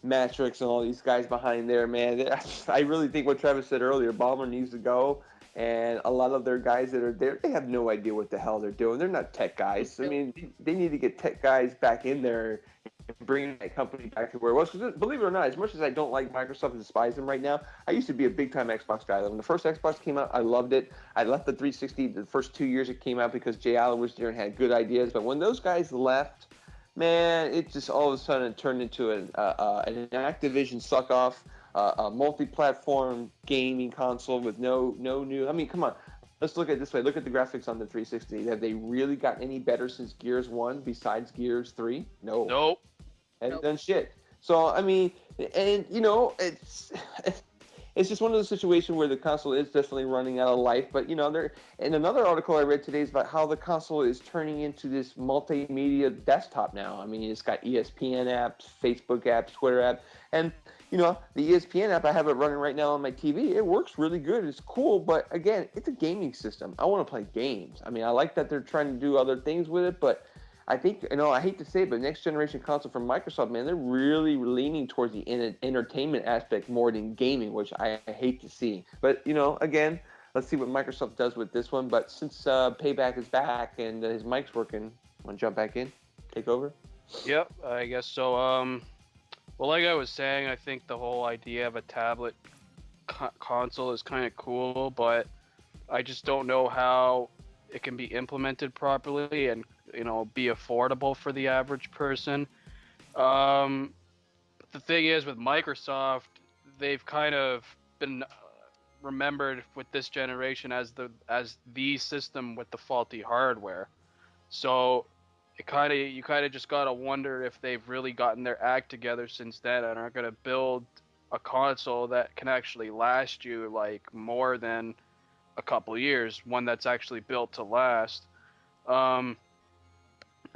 Matrix and all these guys behind there, man, I really think what Travis said earlier, Ballmer needs to go. And a lot of their guys that are there, they have no idea what the hell they're doing. They're not tech guys. I mean, they need to get tech guys back in there and bring that company back to where it was. Because believe it or not, as much as I don't like Microsoft and despise them right now, I used to be a big-time Xbox guy. When the first Xbox came out, I loved it. I left the 360 the first 2 years it came out because Jay Allen was there and had good ideas. But when those guys left, man, it just all of a sudden turned into an Activision suck-off. A multi-platform gaming console with no new. I mean, come on. Let's look at it this way. Look at the graphics on the 360. Have they really gotten any better since Gears 1 besides Gears 3? No. Nope. Hasn't done shit. So, I mean, and, it's just one of those situations where the console is definitely running out of life. But, and another article I read today is about how the console is turning into this multimedia desktop now. I mean, it's got ESPN apps, Facebook apps, Twitter apps, and the ESPN app, I have it running right now on my TV. It works really good. It's cool, but again, it's a gaming system. I want to play games. I mean, I like that they're trying to do other things with it, but I think, I hate to say it, but next generation console from Microsoft, man, they're really leaning towards the entertainment aspect more than gaming, which I hate to see. But, again, let's see what Microsoft does with this one. But since Payback is back and his mic's working, want to jump back in? Take over? Yep, I guess so. Well, like I was saying, I think the whole idea of a tablet console is kind of cool, but I just don't know how it can be implemented properly and, be affordable for the average person. But the thing is, with Microsoft, they've kind of been remembered with this generation as the system with the faulty hardware. So you kind of just gotta wonder if they've really gotten their act together since then and are gonna build a console that can actually last you like more than a couple years, one that's actually built to last.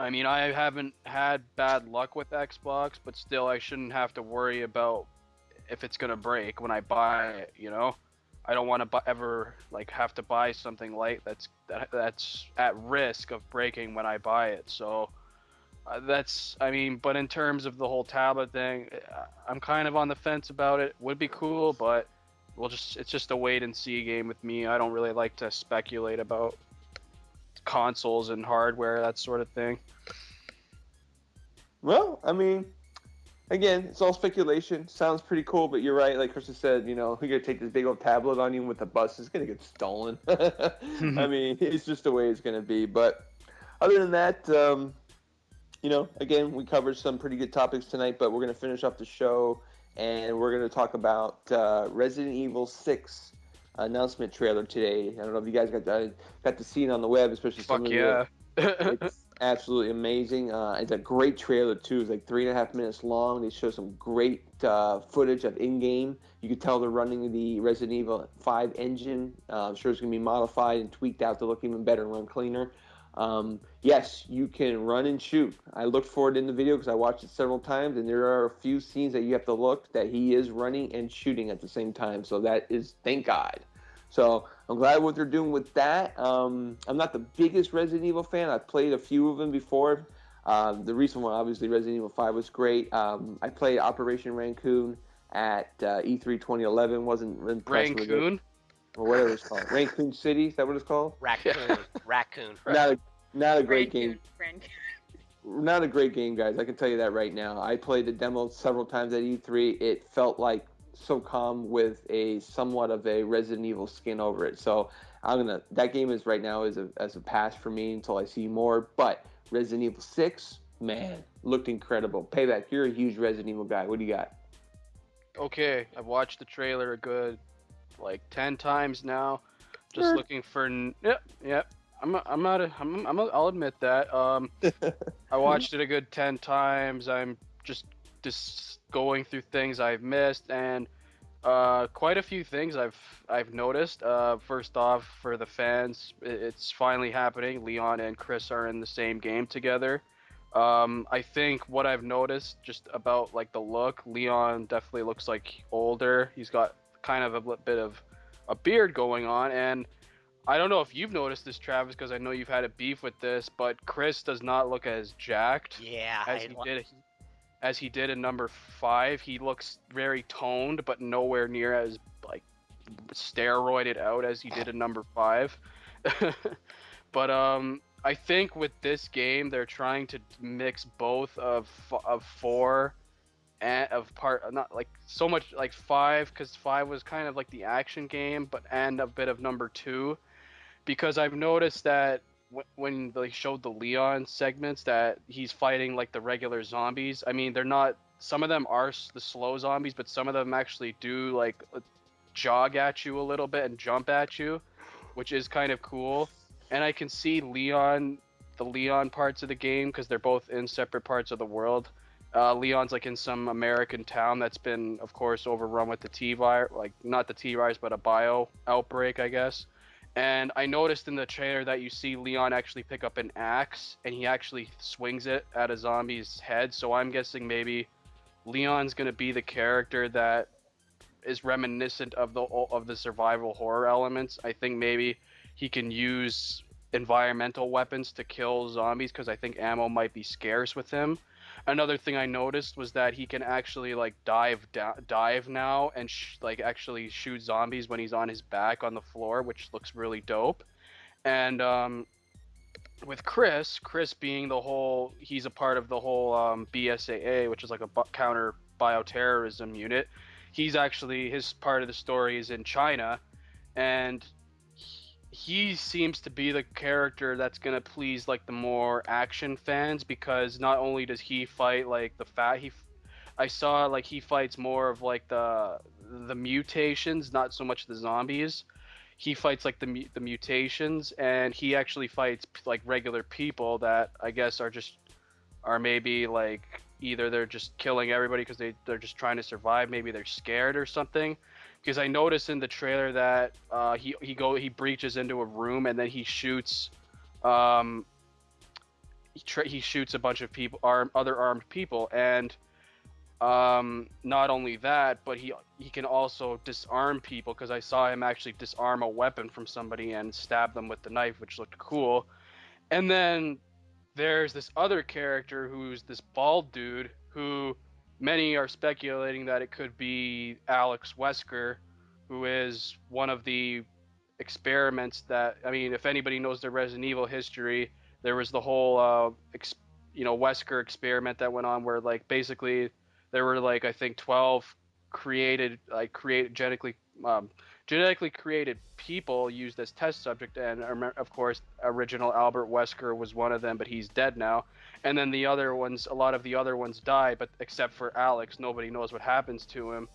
I mean, I haven't had bad luck with Xbox, but still I shouldn't have to worry about if it's gonna break when I buy it. You know, I don't want to ever like have to buy something like that's at risk of breaking when I buy it. So I mean, but in terms of the whole tablet thing, I'm kind of on the fence about it. Would be cool, but it's just a wait and see game with me. I don't really like to speculate about consoles and hardware, that sort of thing. Well, I mean, again, it's all speculation. Sounds pretty cool, but you're right. Like Krista said, you know, you're gonna take this big old tablet on you with the bus. It's gonna get stolen. I mean, it's just the way it's gonna be. But other than that, you know, again, we covered some pretty good topics tonight, but we're going to finish up the show, and we're going to talk about Resident Evil 6 announcement trailer today. I don't know if you guys got to see it on the web, especially some of you. It's absolutely amazing. It's a great trailer, too. It's like 3.5 minutes long. They show some great footage of in-game. You can tell they're running the Resident Evil 5 engine. I'm sure it's going to be modified and tweaked out to look even better and run cleaner. Yes, you can run and shoot. I looked for it in the video because I watched it several times, and there are a few scenes that you have to look that he is running and shooting at the same time. So that is, thank God. So I'm glad what they're doing with that. I'm not the biggest Resident Evil fan. I've played a few of them before. The recent one, obviously, Resident Evil 5 was great. I played Operation Raccoon at E3 2011. Wasn't impressed with it. Or whatever it's called. Raccoon City, is that what it's called? Raccoon. Not a great game. Not a great game, guys. I can tell you that right now. I played the demo several times at E3. It felt like SOCOM with a somewhat of a Resident Evil skin over it. So that game is right now as a pass for me until I see more. But Resident Evil 6, man, looked incredible. Payback, you're a huge Resident Evil guy. What do you got? Okay, I've watched the trailer a good 10 times now, just looking for. Yep. I'll admit that. I watched it a good 10 times. I'm just going through things I've missed, and quite a few things I've noticed. First off, for the fans, it's finally happening. Leon and Chris are in the same game together. I think what I've noticed just about the look, Leon definitely looks like older. He's got kind of a bit of a beard going on, and I don't know if you've noticed this, Travis, because I know you've had a beef with this, but Chris does not look as jacked as he did in number 5. He looks very toned, but nowhere near as steroided out as he did in number 5. But I think with this game they're trying to mix both of 4 and of part, not so much 5, because 5 was kind of the action game, and a bit of number 2, because I've noticed that when they showed the Leon segments that he's fighting the regular zombies. I mean, they're not, some of them are the slow zombies, but some of them actually do jog at you a little bit and jump at you, which is kind of cool. And I can see the Leon parts of the game, because they're both in separate parts of the world. Leon's in some American town that's been, of course, overrun with the T-virus, not the T-virus, but a bio outbreak, I guess. And I noticed in the trailer that you see Leon actually pick up an axe, and he actually swings it at a zombie's head. So I'm guessing maybe Leon's gonna be the character that is reminiscent of the survival horror elements. I think maybe he can use environmental weapons to kill zombies, because I think ammo might be scarce with him. Another thing I noticed was that he can actually dive now and actually shoot zombies when he's on his back on the floor, which looks really dope. And with Chris being he's a part of the whole BSAA, which is a counter bioterrorism unit. He's actually, his part of the story is in China, and he seems to be the character that's gonna please the more action fans, because not only does he fight I saw he fights more of the mutations, not so much the zombies. He fights the mutations, and he actually fights regular people that I guess are maybe either they're just killing everybody because they're just trying to survive, maybe they're scared or something. Because I noticed in the trailer that he breaches into a room, and then he shoots he shoots a bunch of people, other armed people, and Not only that, but he can also disarm people, because I saw him actually disarm a weapon from somebody and stab them with the knife, which looked cool. And then there's this other character who's this bald dude who many are speculating that it could be Alex Wesker, who is one of the experiments that, I mean, if anybody knows the Resident Evil history, there was the whole Wesker experiment that went on, where like basically there were like, I think 12 genetically created people used as test subject, and of course original Albert Wesker was one of them, but he's dead now. And then the other ones, a lot of the other ones die, but except for Alex, nobody knows what happens to him.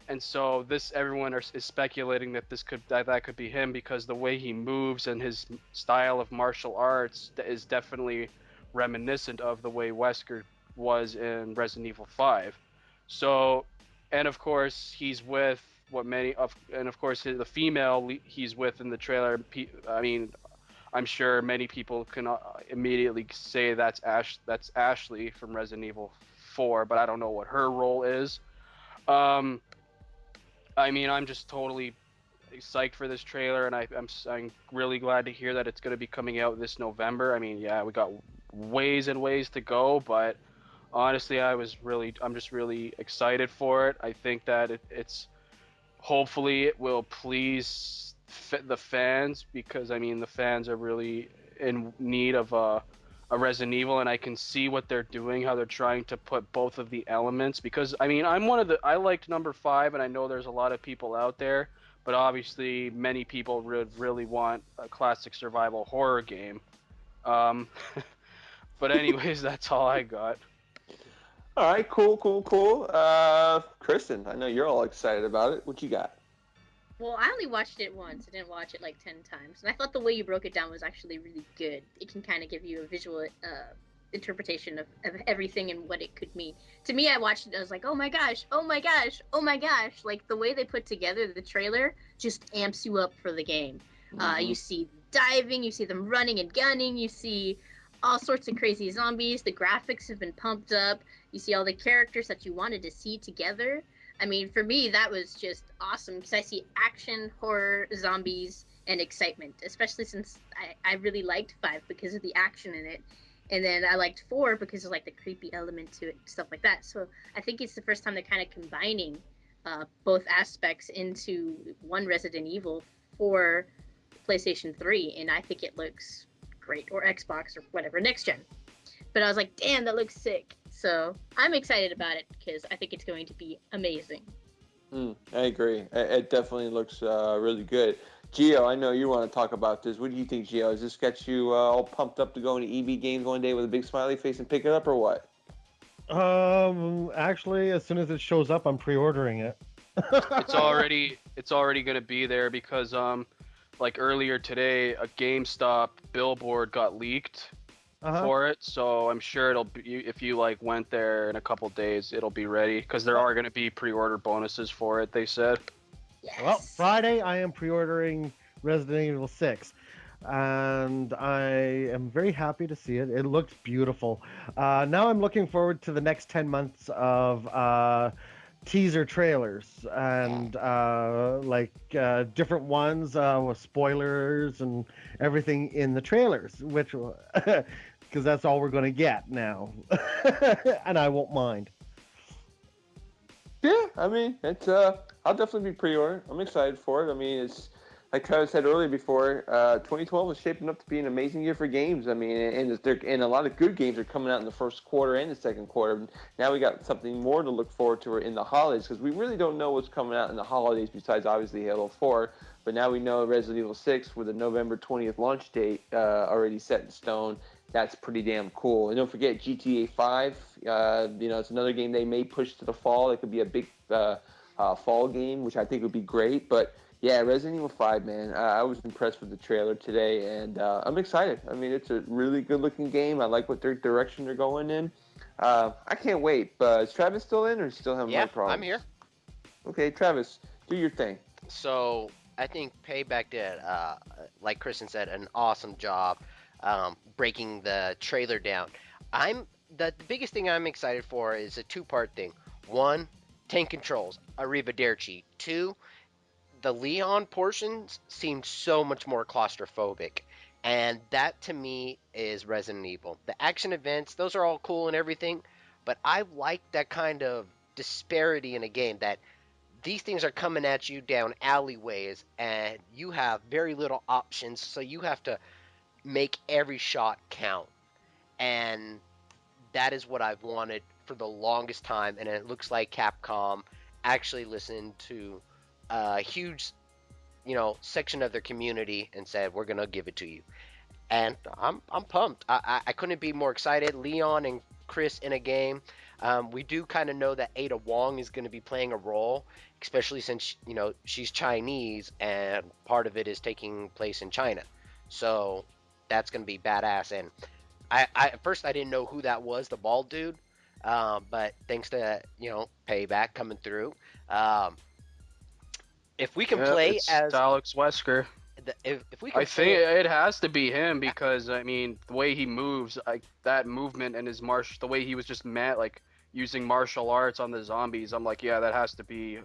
And so everyone is speculating that that could be him, because the way he moves and his style of martial arts is definitely reminiscent of the way Wesker was in Resident Evil 5. So, and of course he's with the female he's with in the trailer. I mean, I'm sure many people can immediately say that's Ashley from Resident Evil 4, but I don't know what her role is. I mean, I'm just totally psyched for this trailer, and I'm really glad to hear that it's going to be coming out this November. I mean, yeah, we got ways and ways to go, but honestly, I'm just really excited for it. I think that it's hopefully it will please the fans, because I mean the fans are really in need of a Resident Evil, and I can see what they're doing, how they're trying to put both of the elements, because I mean I liked number 5, and I know there's a lot of people out there, but obviously many people really want a classic survival horror game. But anyways, that's all I got. All right, cool. Kristen, I know you're all excited about it. What you got? Well, I only watched it once. I didn't watch it like 10 times. And I thought the way you broke it down was actually really good. It can kind of give you a visual interpretation of everything and what it could mean. To me, I watched it, I was like, oh my gosh. Like, the way they put together the trailer just amps you up for the game. You see diving, you see them running and gunning, you see all sorts of crazy zombies. The graphics have been pumped up. You see all the characters that you wanted to see together. I mean, for me, that was just awesome, because I see action, horror, zombies, and excitement, especially since I really liked 5 because of the action in it. And then I liked 4 because of like the creepy element to it, stuff like that. So I think it's the first time they're kind of combining both aspects into one Resident Evil for PlayStation 3, and I think it looks great, or Xbox, or whatever, next gen. But I was like, damn, that looks sick. So I'm excited about it because I think it's going to be amazing. I agree. It definitely looks really good. Gio, I know you want to talk about this. What do you think, Gio? Does this get you all pumped up to go into EB Games one day with a big smiley face and pick it up, or what? Actually, as soon as it shows up, I'm pre-ordering it. It's already going to be there, because like earlier today, a GameStop billboard got leaked for it, so I'm sure it'll be, if you like went there in a couple days, it'll be ready, because there are going to be pre-order bonuses for it, they said. Yes. Well, Friday I am pre-ordering Resident Evil 6, and I am very happy to see it. It looks beautiful. Now I'm looking forward to the next 10 months of teaser trailers, and different ones with spoilers and everything in the trailers, which because that's all we're going to get now. And I won't mind. Yeah, I mean, it's I'll definitely be pre-order. I'm excited for it. I mean, it's like Travis said earlier before, 2012 is shaping up to be an amazing year for games. I mean, and a lot of good games are coming out in the first quarter and the second quarter. Now we got something more to look forward to in the holidays, because we really don't know what's coming out in the holidays besides obviously Halo 4. But now we know Resident Evil 6 with a November 20th launch date already set in stone. That's pretty damn cool. And don't forget GTA 5. It's another game they may push to the fall. It could be a big fall game, which I think would be great. But yeah, Resident Evil 5, man. I was impressed with the trailer today, and I'm excited. I mean, it's a really good-looking game. I like what their direction they're going in. I can't wait. But is Travis still in, or still having mic problems? I'm here. Okay, Travis, do your thing. So I think Payback did, like Kristen said, an awesome job breaking the trailer down. I'm the biggest thing I'm excited for is a two-part thing. One, tank controls, arrivederci. Two, the Leon portions seem so much more claustrophobic. And that to me is Resident Evil. The action events, those are all cool and everything, but I like that kind of disparity in a game that these things are coming at you down alleyways and you have very little options, so you have to make every shot count. And that is what I've wanted for the longest time, and it looks like Capcom actually listened to a huge, section of their community and said, "We're gonna give it to you." And I'm pumped. I couldn't be more excited. Leon and Chris in a game. We do kind of know that Ada Wong is going to be playing a role, especially since she's Chinese and part of it is taking place in China. So that's going to be badass. And at first I didn't know who that was, the bald dude. But thanks to Payback coming through, if we can play it's as Alex Wesker. if we can I think it has to be him because I mean the way he moves, that movement and his the way he was just using martial arts on the zombies. I'm like, yeah, that has to be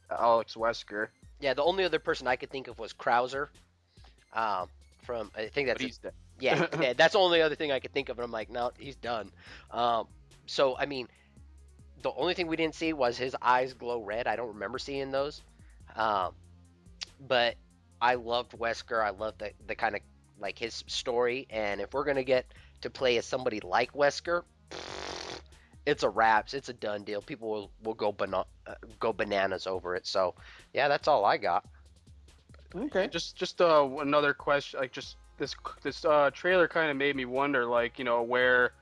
Alex Wesker. Yeah, the only other person I could think of was Krauser. From I think that's yeah, that's the only other thing I could think of, and I'm like, no, he's done. So I mean, the only thing we didn't see was his eyes glow red. I don't remember seeing those. But I loved Wesker. I loved the kind of like his story, and if we're gonna get to play as somebody like Wesker, it's a wraps. It's a done deal. People will go bananas over it. So yeah, that's all I got. Okay. Just another question. Like just this trailer kind of made me wonder, like where,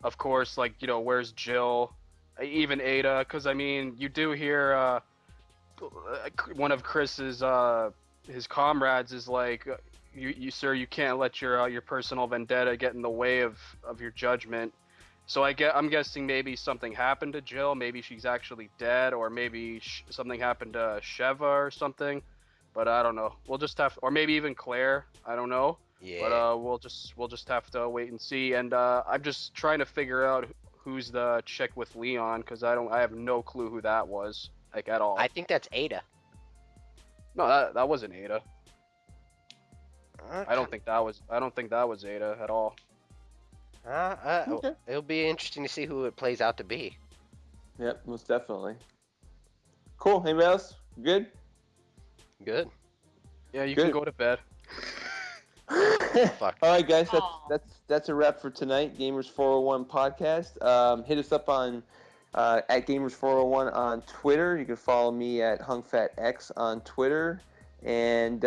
of course, like where's Jill, even Ada, because I mean you do hear one of Chris's his comrades is like, you sir, you can't let your personal vendetta get in the way of your judgment. So I'm guessing maybe something happened to Jill, maybe she's actually dead, or maybe something happened to Sheva or something. But I don't know. We'll just have, or maybe even Claire. I don't know. Yeah. But we'll just have to wait and see. And I'm just trying to figure out who's the chick with Leon, because I have no clue who that was, like, at all. I think that's Ada. No, that wasn't Ada. I don't think that was Ada at all. Okay. It'll be interesting to see who it plays out to be. Yep, most definitely. Cool. Anybody else? Good? Good. Yeah, you Good. can go to bed. Fuck. All right, guys. Aw. That's a wrap for tonight. Gamers411 podcast. Hit us up on at Gamers411 on Twitter. You can follow me at HungFatX on Twitter. And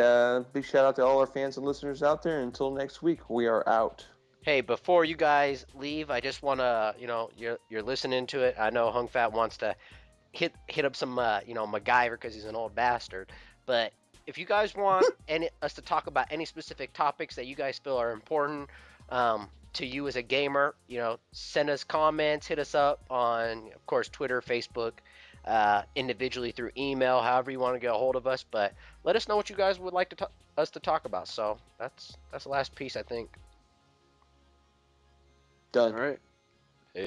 big shout out to all our fans and listeners out there. Until next week, we are out. Hey, before you guys leave, I just want to, you're listening to it. I know Hung Fat wants to hit up some, MacGyver because he's an old bastard. But if you guys want us to talk about any specific topics that you guys feel are important to you as a gamer, send us comments, hit us up on, of course, Twitter, Facebook, individually through email, however you want to get a hold of us. But let us know what you guys would like us to talk about. So that's the last piece, I think. Done. All right.